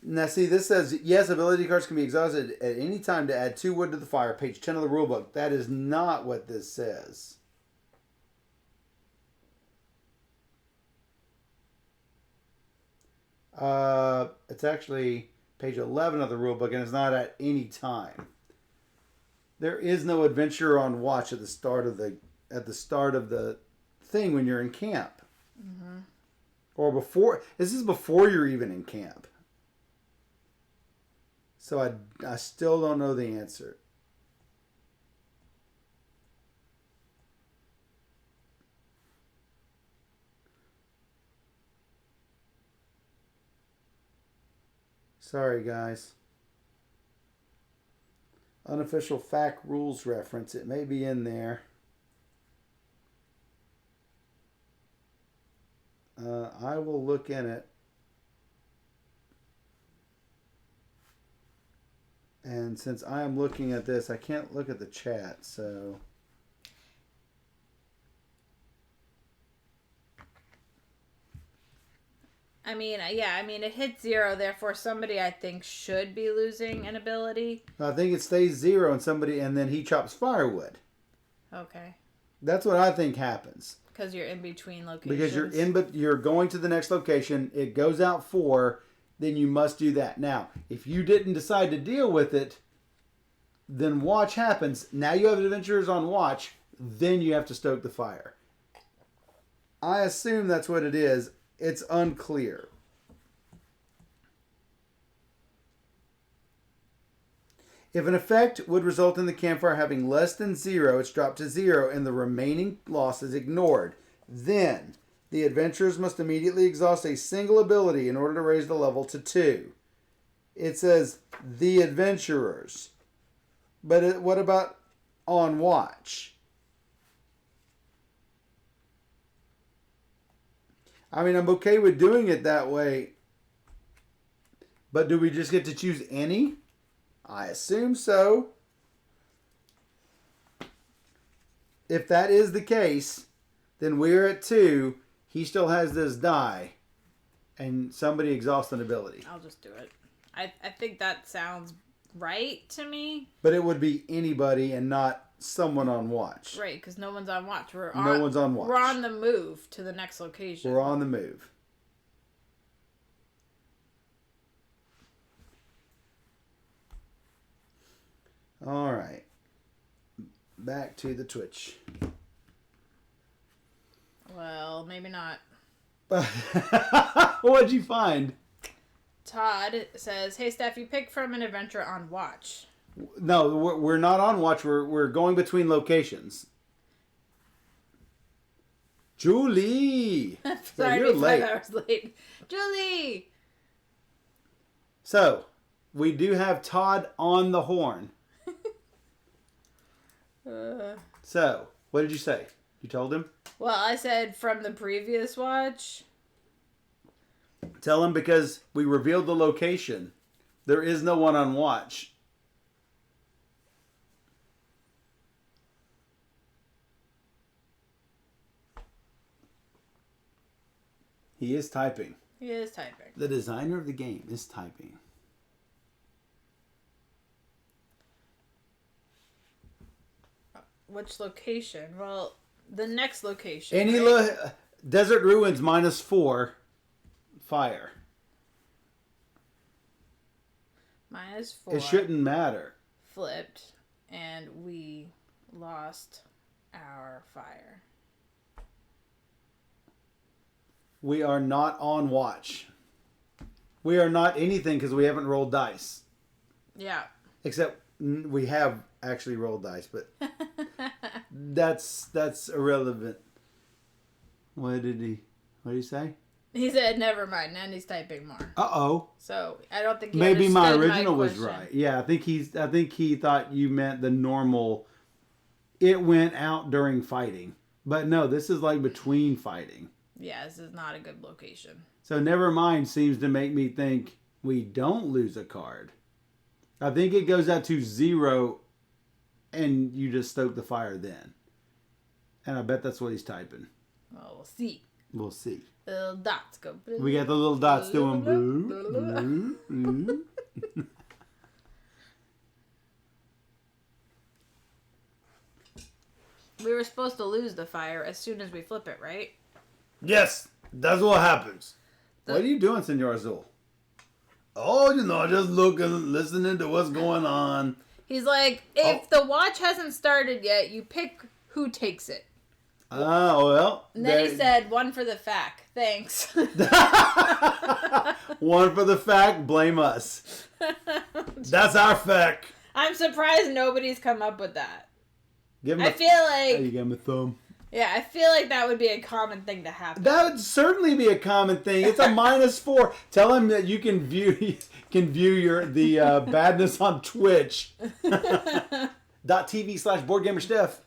Now see, this says, yes, ability cards can be exhausted at any time to add 2 wood to the fire. Page 10 of the rulebook. That is not what this says. It's actually page 11 of the rulebook, and it's not at any time. There is no adventurer on watch at the start of the thing when you're in camp. Mm-hmm. Or before. This is before you're even in camp. So I still don't know the answer. Sorry, guys. Unofficial FAQ rules reference. It may be in there. I will look in it. And since I am looking at this, I can't look at the chat, so... I mean, yeah, I mean, it hits 0, therefore somebody, I think, should be losing an ability. I think it stays 0 and then he chops firewood. Okay. That's what I think happens. Because you're in between locations. Because you're going to the next location, it goes out 4, then you must do that. Now, if you didn't decide to deal with it, then watch happens. Now you have adventurers on watch, then you have to stoke the fire. I assume that's what it is. It's unclear. If an effect would result in the campfire having less than 0, it's dropped to 0 and the remaining loss is ignored. Then, the adventurers must immediately exhaust a single ability in order to raise the level to 2. It says, the adventurers. But what about on watch? I mean, I'm okay with doing it that way. But do we just get to choose any? I assume so. If that is the case, then we're at 2. He still has this die. And somebody exhausts an ability. I'll just do it. I think that sounds right to me. But it would be anybody and not someone on watch. Right, because no one's on watch. No one's on watch. We're on the move to the next location. We're on the move. All right. Back to the Twitch. Well, maybe not. What'd you find? Todd says, "Hey, Steph, you pick from an adventure on watch." No, we're not on watch. We're going between locations. Julie! Sorry, you're to be late. 5 hours late. Julie! So, we do have Todd on the horn. So, what did you say? You told him? Well, I said from the previous watch. Tell him because we revealed the location. There is no one on watch. He is typing. He is typing. The designer of the game is typing. Which location? Well, the next location. Any right? Desert Ruins -4. Fire. -4. It shouldn't matter. Flipped, and we lost our fire. We are not on watch. We are not anything because we haven't rolled dice. Yeah. Except we have actually rolled dice, but that's irrelevant. What did he say? He said, "Never mind," and he's typing more. Uh-oh. So I don't think he Maybe my understood original was question. right. Yeah, I think he thought you meant the normal. It went out during fighting, but no, this is like between fighting. Yeah, this is not a good location. So never mind seems to make me think we don't lose a card. I think it goes out to 0, and you just stoke the fire then. And I bet that's what he's typing. Well, we'll see. We'll see. The little dots go. Blue, We got the little dots doing blue, blue, blue, blue, blue. We were supposed to lose the fire as soon as we flip it, right? Yes, that's what happens. What are you doing, Senor Azul? Oh, just looking, listening to what's going on. He's like, if the watch hasn't started yet, you pick who takes it. Oh, well. And then he said, 1 for the fact. Thanks. 1 for the fact, blame us. That's our fact. I'm surprised nobody's come up with that. Give him I feel like... you give him a thumb. Yeah, I feel like that would be a common thing to happen. That would certainly be a common thing. It's a -4. Tell him that you can view the badness on Twitch. .tv/BoardGamerSteph.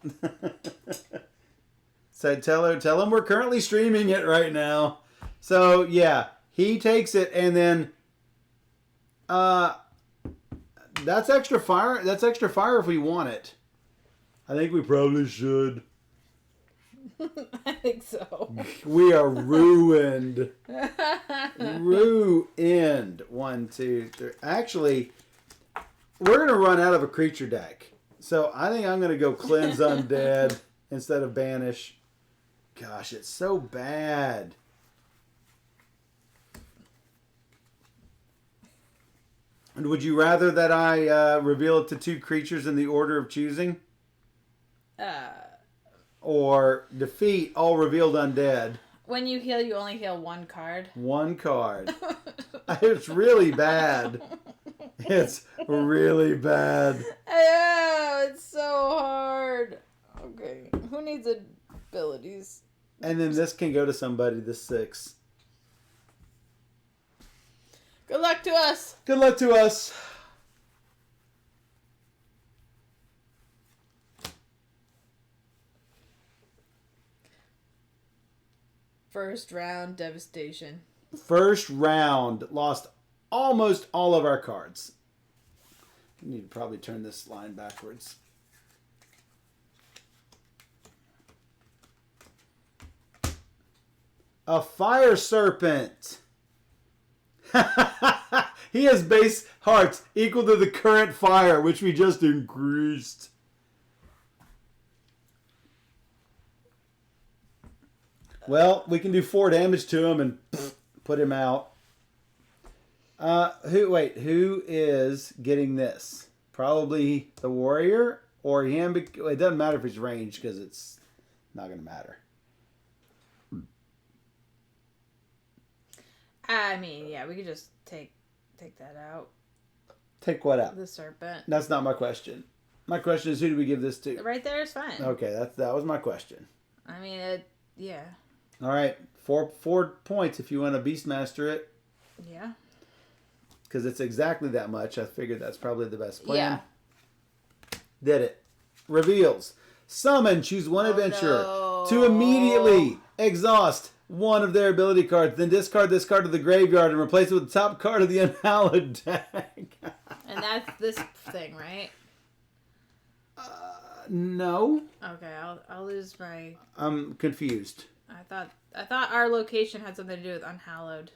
So tell him we're currently streaming it right now. So yeah, he takes it and then that's extra fire. That's extra fire if we want it. I think we probably should. I think so. We are ruined. Ruined. 1, 2, 3. Actually, we're going to run out of a creature deck. So I think I'm going to go Cleanse Undead instead of Banish. Gosh, it's so bad. And would you rather that I reveal it to 2 creatures in the order of choosing? Or defeat all revealed undead? When you heal, you only heal 1 card. 1 card. It's really bad. It's really bad. Oh, it's so hard. Okay. Who needs abilities? And then this can go to somebody, the 6. Good luck to us. Good luck to us. First round devastation. First round, lost almost all of our cards. I need to probably turn this line backwards. A Fire Serpent. He has base hearts equal to the current fire, which we just increased. Well, we can do 4 damage to him and put him out. Who is getting this? Probably the warrior or him. It doesn't matter if he's ranged because it's not going to matter. I mean, yeah, we could just take that out. Take what out? The serpent. That's not my question. My question is, who do we give this to? Right there is fine. Okay, that was my question. I mean, yeah. All right, 4 points if you want to Beastmaster it. Yeah. Because it's exactly that much. I figured that's probably the best plan. Yeah. Did it. Reveals. Summon, choose 1 adventurer no. to immediately exhaust 1 of their ability cards. Then discard this card to the graveyard and replace it with the top card of the Unhallowed deck. And that's this thing, right? No. Okay, I'll lose my... I'm confused. I thought our location had something to do with Unhallowed.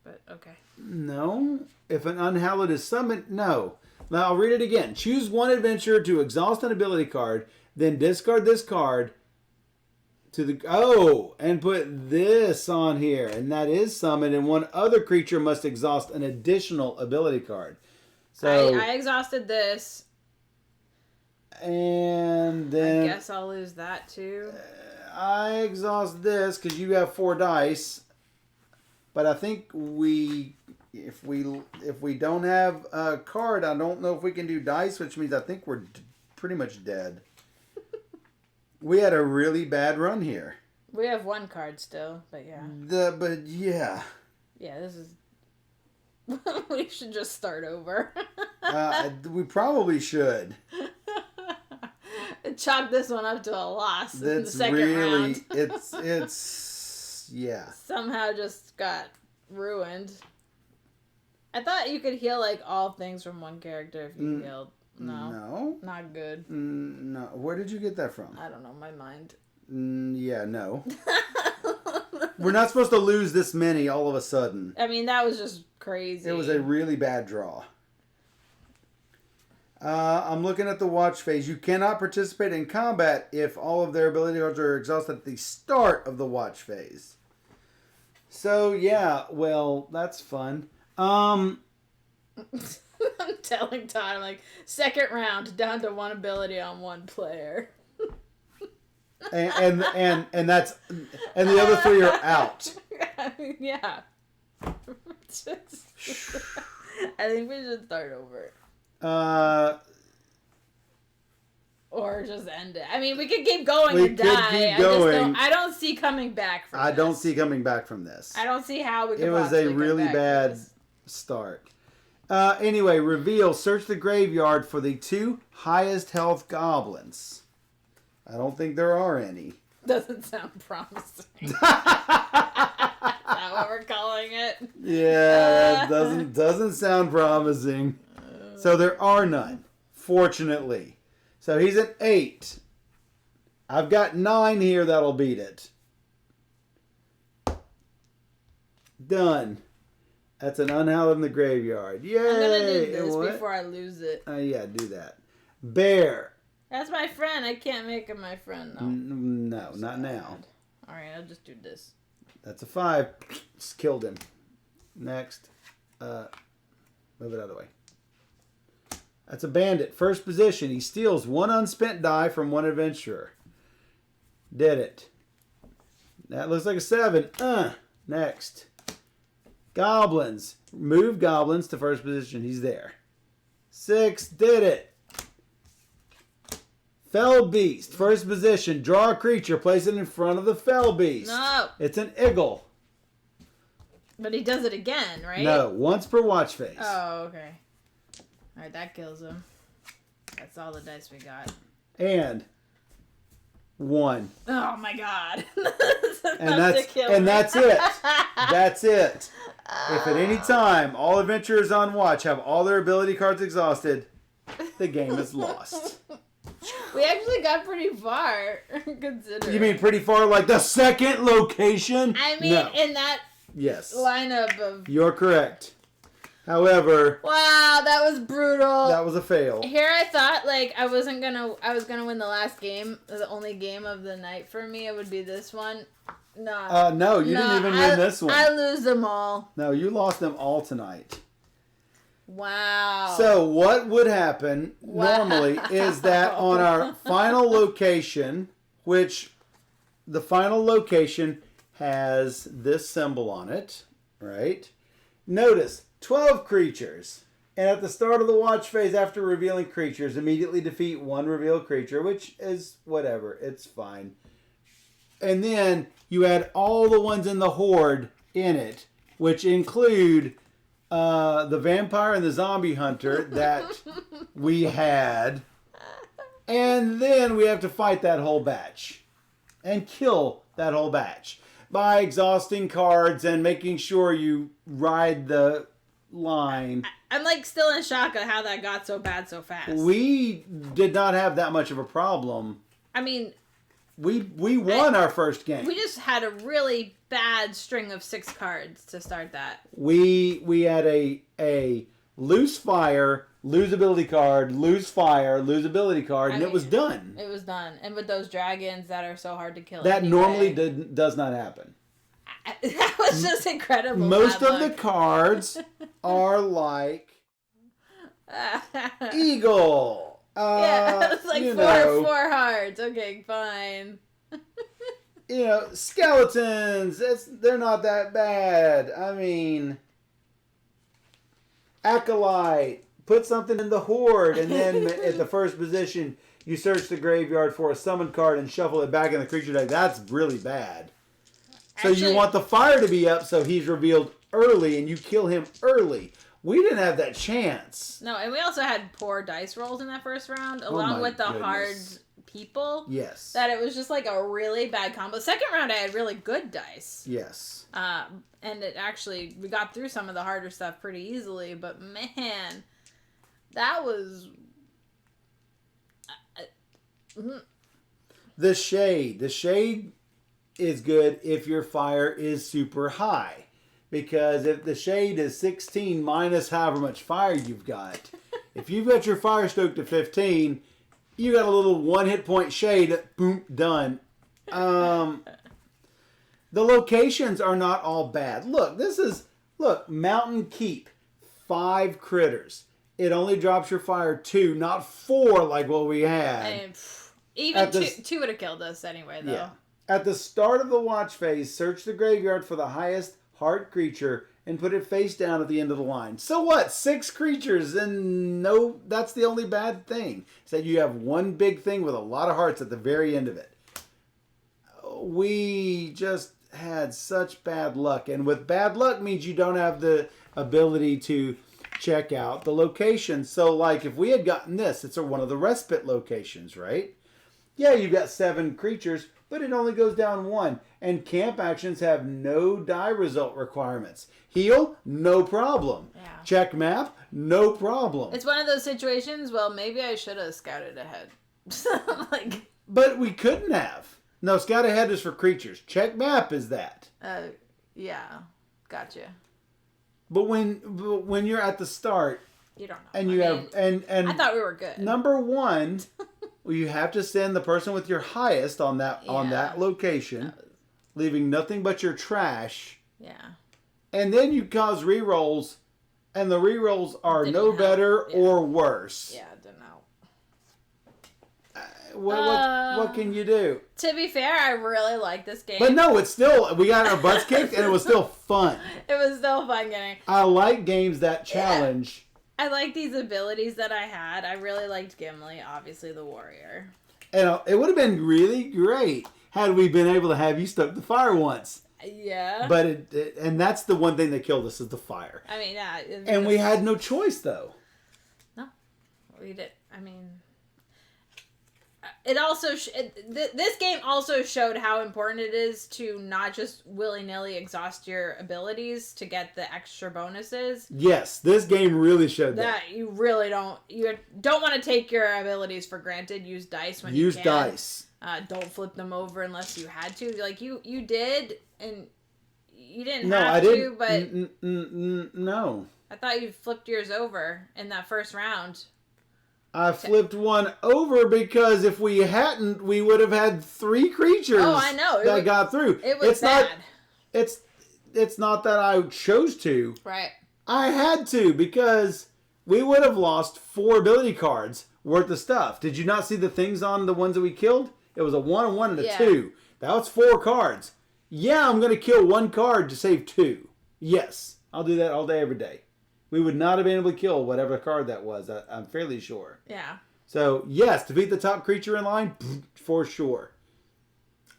But, okay. No. If an Unhallowed is summoned, no. Now, I'll read it again. Choose 1 adventurer to exhaust an ability card, then discard this card to the... Oh! And put this on here. And that is summoned, and 1 other creature must exhaust an additional ability card. So I exhausted this. And then... I guess I'll lose that, too. I exhaust this because you have 4 dice. But I think if we don't have a card, I don't know if we can do dice, which means I think we're pretty much dead. We had a really bad run here. We have 1 card still, but yeah. But yeah. Yeah, this is... We should just start over. We probably should. Chalk this one up to a loss in the That's second really... round. It's... Yeah. Somehow just got ruined. I thought you could heal, like, all things from 1 character if you healed. No. No? Not good. No. Where did you get that from? I don't know, my mind. Yeah, no. We're not supposed to lose this many all of a sudden. I mean, that was just crazy. It was a really bad draw. I'm looking at the watch phase. You cannot participate in combat if all of their ability cards are exhausted at the start of the watch phase. So, yeah, well, that's fun. I'm telling Todd, I'm like, second round, down to 1 ability on 1 player. and that's and the other 3 are out. I mean, yeah. I think we should start over. Or just end it. I mean, we could keep going and die. I don't see coming back from this. I don't see coming back from this. I don't see how we could. It was a really bad start. Anyway, reveal. Search the graveyard for the 2 highest health goblins. I don't think there are any. Doesn't sound promising. Is that what we're calling it? Yeah, doesn't sound promising. So there are none, fortunately. So he's at 8. I've got 9 here that'll beat it. Done. That's an unhallowed in the graveyard. Yay! I'm gonna do this before I lose it. Yeah, do that. Bear. That's my friend. I can't make him my friend though. No, not now. All right, I'll just do this. That's a 5. Just killed him. Next. Move it out of the way. That's a bandit. First position. He steals 1 unspent die from 1 adventurer. Did it. That looks like a 7. Next. Goblins. Move goblins to first position. He's there. 6. Did it. Fell beast. First position. Draw a creature. Place it in front of the fell beast. No. It's an eagle. But he does it again, right? No. Once per watch phase. Oh, okay. All right, that kills him. That's all the dice we got. And 1. Oh my god. And that's it. That's it. If at any time all adventurers on watch have all their ability cards exhausted, the game is lost. We actually got pretty far, considering. You mean pretty far, like the second location? I mean, no. in that Yes. lineup of... You're correct. However... Wow, that was brutal. That was a fail. Here I thought, like, I was gonna win the last game. The only game of the night for me, it would be this one. No, you didn't even win this one. I lose them all. No, you lost them all tonight. Wow. So what would happen normally is that on our final location, which the final location has this symbol on it, right? Notice 12 creatures. And at the start of the watch phase, after revealing creatures, immediately defeat 1 revealed creature, which is whatever. It's fine. And then you add all the ones in the horde in it, which include the vampire and the zombie hunter that we had. And then we have to fight that whole batch and kill that whole batch by exhausting cards and making sure you ride the line. I'm like still in shock at how that got so bad so fast. We did not have that much of a problem. I mean, we won our first game. We just had a really bad string of 6 cards to start that. We had a loose fire, lose ability card, lose fire, lose ability card, and it was done. It was done. And with those dragons that are so hard to kill. That anyway, normally does not happen. That was just incredible. Most of the cards are like Eagle. Yeah, it's like four hearts. Okay, fine. Skeletons. They're not that bad. I mean, Acolyte. Put something in the horde, and then at the first position, you search the graveyard for a summon card and shuffle it back in the creature deck. That's really bad. So you want the fire to be up so he's revealed early and you kill him early. We didn't have that chance. No, and we also had poor dice rolls in that first round, along with the hard people. Yes. That it was just like a really bad combo. Second round, I had really good dice. Yes. And it actually, we got through some of the harder stuff pretty easily, but man, that was... The shade is good if your fire is super high. Because if the shade is 16 minus however much fire you've got, if you've got your fire stoked to 15, you got a little 1 hit point shade, boom, done. The locations are not all bad. Look, Mountain Keep, 5 critters. It only drops your fire 2, not 4 like what we had. And even 2 would have killed us anyway, though. Yeah. At the start of the watch phase, search the graveyard for the highest heart creature and put it face down at the end of the line. So what? 6 creatures, and no, that's the only bad thing. Is that you have one big thing with a lot of hearts at the very end of it. We just had such bad luck, and with bad luck means you don't have the ability to check out the location. So like if we had gotten this, it's one of the respite locations, right? Yeah, you've got 7 creatures, but it only goes down 1. And camp actions have no die result requirements. Heal, no problem. Yeah. Check map, no problem. It's one of those situations, well, maybe I should have scouted ahead. But we couldn't have. No, scout ahead is for creatures. Check map is that. Yeah. Gotcha. But when you're at the start, you don't know. And you have and I thought we were good. Number one, you have to send the person with your highest on that location, leaving nothing but your trash. Yeah. And then you cause rerolls, and the rerolls are no better or worse. Yeah, I don't know. What can you do? To be fair, I really like this game. But no, it's still, we got our butts kicked, and it was still fun. It was still fun getting. I like games that challenge. I like these abilities that I had. I really liked Gimli, obviously the warrior. And it would have been really great had we been able to have you stoke the fire once. Yeah. But and that's the one thing that killed us is the fire. I mean, yeah. And we had no choice, though. No. We did. I mean... It also this game also showed how important it is to not just willy-nilly exhaust your abilities to get the extra bonuses. Yes, this game really showed that. You really don't want to take your abilities for granted. Use dice when you can. Use dice. Don't flip them over unless you had to. Like you did, and you didn't no, have I to, didn't. but no. I thought you flipped yours over in that first round. I flipped one over because if we hadn't, we would have had 3 creatures. Oh, I know. That got through. It was bad. It's not that I chose to. Right. I had to because we would have lost 4 ability cards worth of stuff. Did you not see the things on the ones that we killed? It was a 1, a 1, and a 2. That was 4 cards. Yeah, I'm going to kill 1 card to save 2. Yes, I'll do that all day, every day. We would not have been able to kill whatever card that was. I'm fairly sure. Yeah. So, yes, to beat the top creature in line, for sure.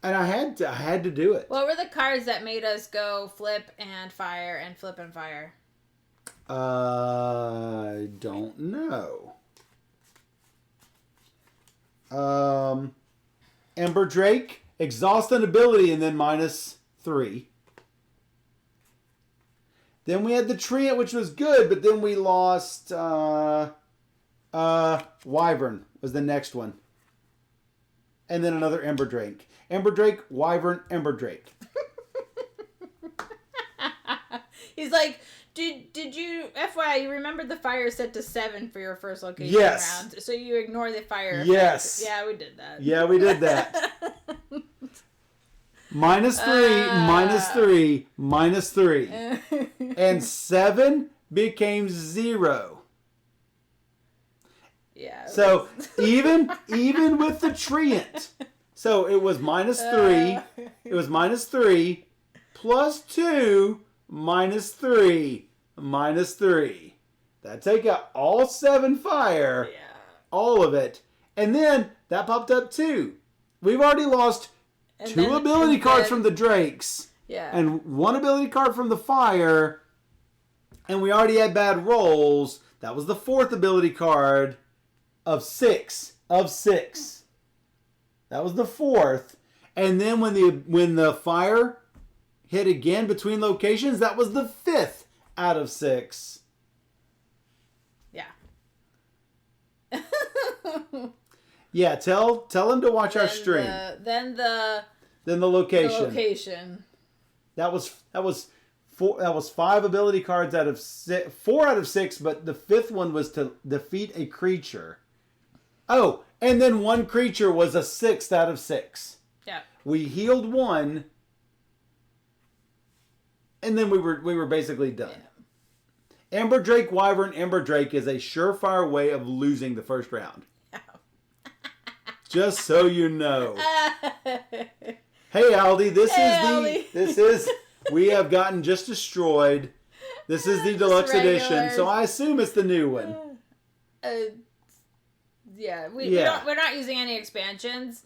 And I had to do it. What were the cards that made us go flip and fire and flip and fire? I don't know. Ember Drake, exhaust an ability, and then -3. Then we had the Treant, which was good, but then we lost Wyvern was the next one. And then another Ember Drake. Ember Drake, Wyvern, Ember Drake. He's like, did you, FYI, you remembered the fire set to 7 for your first location round, so you ignore the fire yes. effect. Yeah, we did that. Yeah, we did that. -3, -3. And 7 became 0. Yeah. So even with the Treant, so it was -3. It was -3 plus 2 -3 -3. That take out all 7 fire. Yeah. All of it, and then that popped up 2. We've already lost 2 ability cards from the Drakes. Yeah. And 1 ability card from the fire. And we already had bad rolls. That was the 4th ability card of 6. That was the 4th. And then when the fire hit again between locations, that was the 5th out of 6. Yeah. Yeah, tell him to watch our stream. Then the location. The location. That was 5 ability cards out of 6, 4 out of 6, but the 5th one was to defeat a creature. Oh, and then 1 creature was a 6th out of 6. Yeah. We healed 1, and then we were basically done. Yeah. Ember Drake Wyvern Ember Drake is a surefire way of losing the first round. Just so you know. Hey Aldi, this is we have gotten just destroyed. This is the deluxe edition, so I assume it's the new one. We're not using any expansions.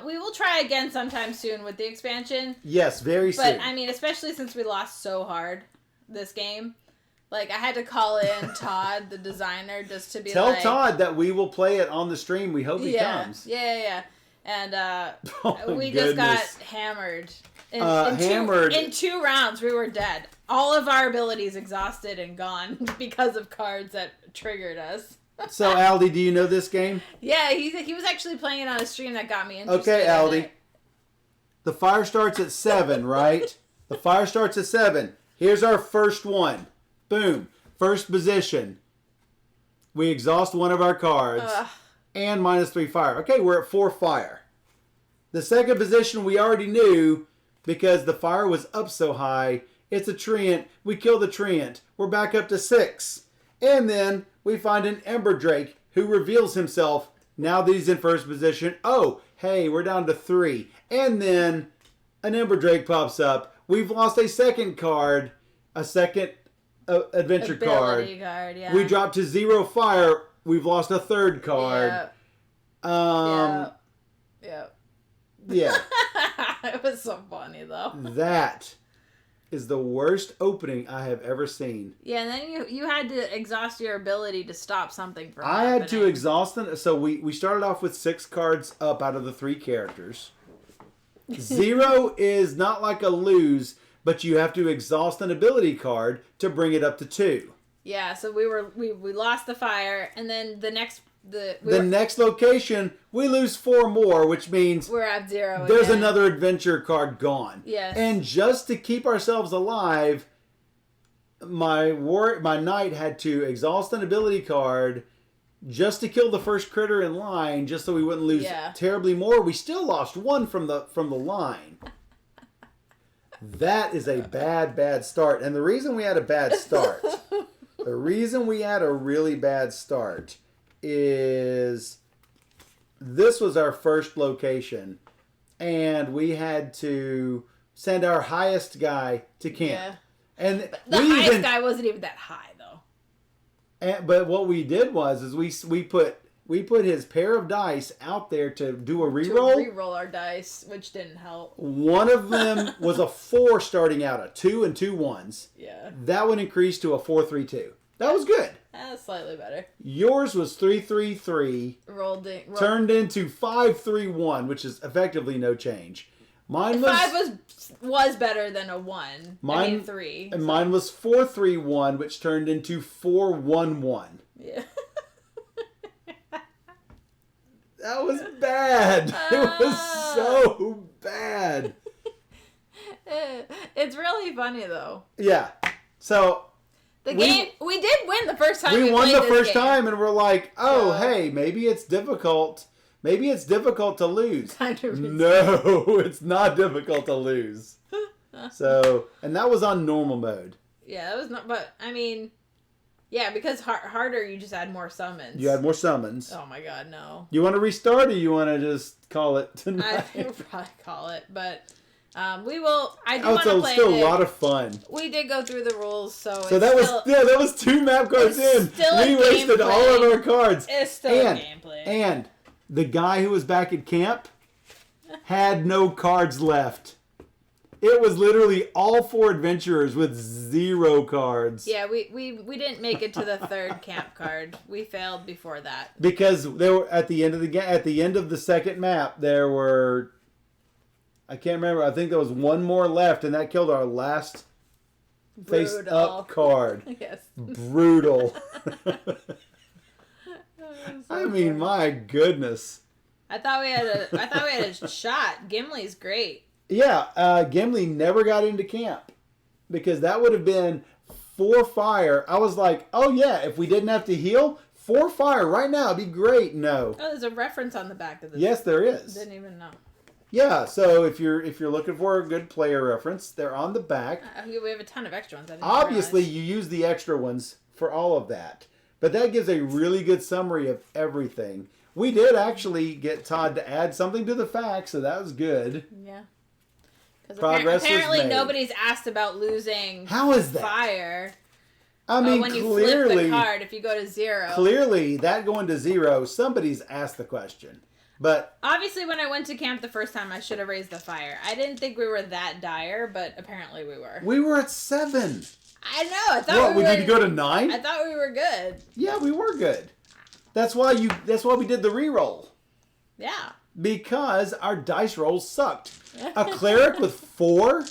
We will try again sometime soon with the expansion. Yes, very soon. But I mean, especially since we lost so hard this game. Like, I had to call in Todd, the designer, just to be Tell Todd that we will play it on the stream. We hope he comes. Yeah. And we goodness. just got hammered. In 2 rounds, we were dead. All of our abilities exhausted and gone because of cards that triggered us. So, Aldi, do you know this game? Yeah, he was actually playing it on a stream that got me interested. Okay, Aldi. In it. The fire starts at 7, right? The fire starts at 7. Here's our first one. Boom. First position. We exhaust one of our cards. And -3 fire. Okay, we're at 4 fire. The second position we already knew because the fire was up so high. It's a treant. We kill the treant. We're back up to 6. And then we find an Ember Drake who reveals himself now that he's in first position. Oh, hey, we're down to 3. And then an Ember Drake pops up. We've lost a second card, a second adventure Ability card. Yeah. We dropped to 0 fire. We've lost a third card. Yeah. Yeah. It was so funny though. That is the worst opening I have ever seen. Yeah, and then you had to exhaust your ability to stop something from I happening. had to exhaust them. So we started off with 6 cards up out of the 3 characters. 0 is not like a lose, but you have to exhaust an ability card to bring it up to 2. Yeah, so we lost the fire, and then the next next location we lose 4 more, which means we're at 0. There's again. another adventure card gone. Yes. And just to keep ourselves alive, my knight had to exhaust an ability card just to kill the first critter in line, just so we wouldn't lose terribly more. We still lost 1 from the line. That is a bad start. And the reason we had a bad start, the reason we had a really bad start is this was our first location, and we had to send our highest guy to camp. Yeah. And the highest guy wasn't even that high though. But what we did was we put his pair of dice out there to do a reroll. To reroll our dice, which didn't help. One of them was a 4 starting out, a 2 and 2 ones. Yeah. That one increased to a 4-3-2. That was good. That's slightly better. Yours was 3-3-3. Turned into 5-3-1, which is effectively no change. Mine was 5 was better than a 1. I mean 3. And mine was 4-3-1, which turned into 4-1-1. Yeah. That was bad. It was so bad. It's really funny though. Yeah. So we did win the first time. We won the first time, and we're like, oh, hey, maybe it's difficult. Maybe it's difficult to lose. No, it's not difficult to lose. So, and that was on normal mode. Yeah, that was not. But I mean, yeah, because harder, you just add more summons. You had more summons. Oh my god, no. You want to restart, or you want to just call it tonight? I think we'll probably call it, but. We will. I do want to play. It's still a lot of fun. We did go through the rules, so that was 2 map cards in. We wasted all of our cards. It's still a gameplay. And the guy who was back at camp had no cards left. It was literally all 4 adventurers with 0 cards. Yeah, we didn't make it to the 3rd camp card. We failed before that because they were at the end of the second map. There were. I can't remember. I think there was 1 more left, and that killed our last face-up card. Yes. Brutal. I mean, my goodness. I thought we had a shot. Gimli's great. Yeah, Gimli never got into camp because that would have been 4 fire. I was like, oh yeah, if we didn't have to heal, 4 fire right now would be great. No. Oh, there's a reference on the back of this. Yes, there is. Didn't even know. Yeah, so if you're looking for a good player reference, they're on the back. We have a ton of extra ones. Obviously, you use the extra ones for all of that. But that gives a really good summary of everything. We did actually get Todd to add something to the facts, so that was good. Yeah. Progress apparently was made. Nobody's asked about losing How is that? fire. I mean, when clearly, you flip the card, if you go to 0. Clearly, that going to 0, somebody's asked the question. But obviously, when I went to camp the first time, I should have raised the fire. I didn't think we were that dire, but apparently we were. We were at 7. I know. I thought we need to go to 9? I thought we were good. Yeah, we were good. That's why we did the reroll. Yeah. Because our dice rolls sucked. A cleric with 4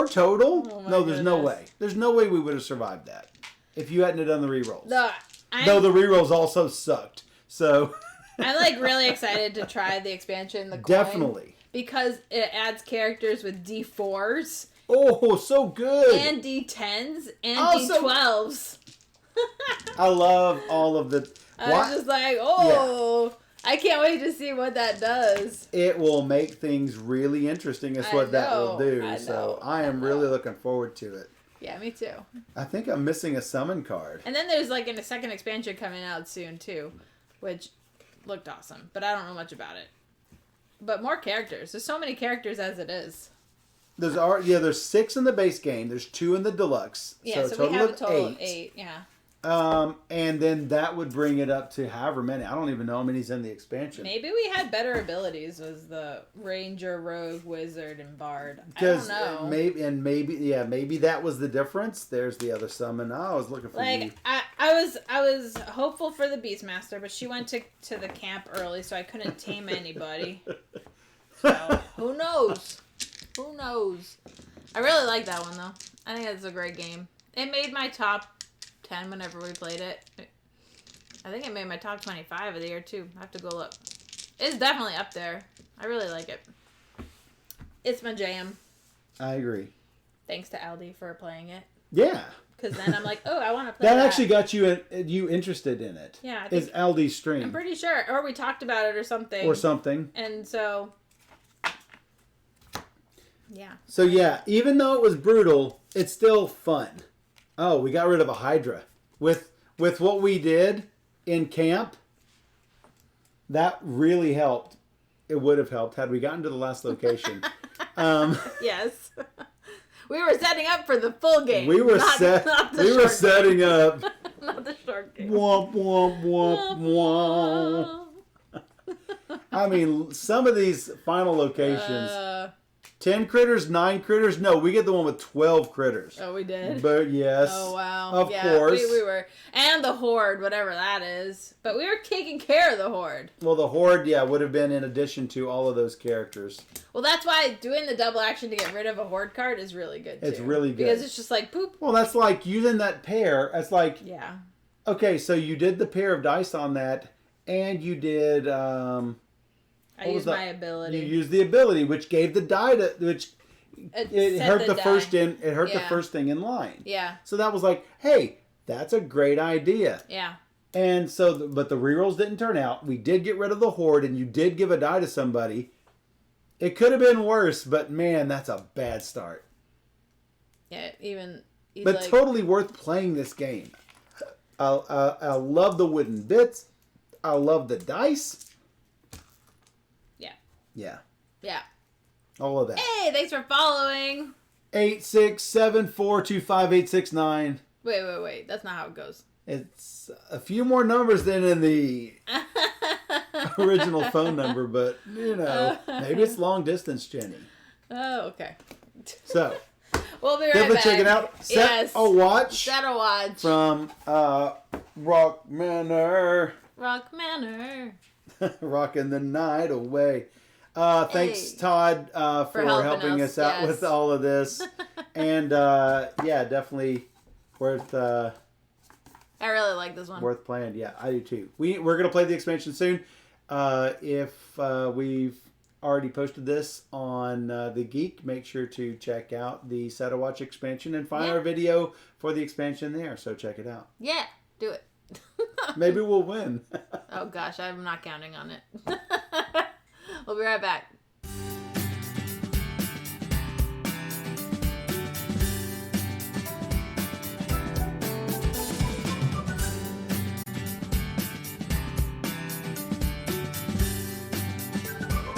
total? Oh no, there's no way. There's no way we would have survived that if you hadn't done the rerolls. Though the rerolls also sucked. So I'm like really excited to try the expansion, the coin, definitely, because it adds characters with D4s. Oh, so good. And D10s and Also, D12s. I love all of the... I was just like, oh, I can't wait to see what that does. It will make things really interesting is what that will do. So I am really looking forward to it. Yeah, me too. I think I'm missing a summon card. And then there's like a second expansion coming out soon too, which looked awesome, but I don't know much about it. But more characters. There's so many characters as it is. There's 6 in the base game. There's 2 in the deluxe. Yeah, so we have a total of 8. Yeah. And then that would bring it up to however many. I don't even know how many's in the expansion. Maybe we had better abilities. Was the Ranger, Rogue, Wizard, and Bard? I don't know. Maybe that was the difference. There's the other summon. I was looking for you. I was hopeful for the Beastmaster, but she went to the camp early, so I couldn't tame anybody. So who knows? Who knows? I really like that one though. I think it's a great game. It made my top 10 whenever we played it. I think it made my top 25 of the year too. I have to go look. It's definitely up there. I really like it. It's my jam. I agree. Thanks to Aldi for playing it. Yeah. Because then I'm like, oh, I want to play that. That actually got you interested in it. Yeah. Is Aldi's stream. I'm pretty sure. Or we talked about it or something. And so... Yeah. So yeah, even though it was brutal, it's still fun. Oh, we got rid of a Hydra. With what we did in camp, that really helped. It would have helped had we gotten to the last location. Yes. We were setting up for the full game. We were setting up. Not the short game. Womp womp womp womp. I mean, some of these final locations. 10 critters, 9 critters? No, we get the one with 12 critters. Oh, we did? But yes. Oh, wow. Of course. We were. And the Horde, whatever that is. But we were taking care of the Horde. Well, the Horde, would have been in addition to all of those characters. Well, that's why doing the double action to get rid of a Horde card is really good, too. It's really good. Because it's just like, boop. Well, that's like using that pair. That's like... Yeah. Okay, so you did the pair of dice on that, and you did... I used my ability. You used the ability, which gave the die to... It hurt the first the first thing in line. Yeah. So that was like, hey, that's a great idea. Yeah. And so, but the rerolls didn't turn out. We did get rid of the Horde, and you did give a die to somebody. It could have been worse, but man, that's a bad start. Yeah, but totally worth playing this game. I love the wooden bits. I love the dice. Yeah. Yeah. Yeah. All of that. Hey, thanks for following. 867425869. Wait. That's not how it goes. It's a few more numbers than in the original phone number, but, maybe it's long distance, Jenny. Oh, okay. So, we'll be right definitely back. check it out. Set a watch. Set a watch. From Rock Manor. Rock Manor. Rocking the night away. Thanks, Todd, for helping us out with all of this. And, definitely worth... I really like this one. Worth playing. Yeah, I do too. We're going to play the expansion soon. If we've already posted this on The Geek, make sure to check out the Set a Watch expansion and find our video for the expansion there. So check it out. Yeah, do it. Maybe we'll win. Oh, gosh, I'm not counting on it. We'll be right back.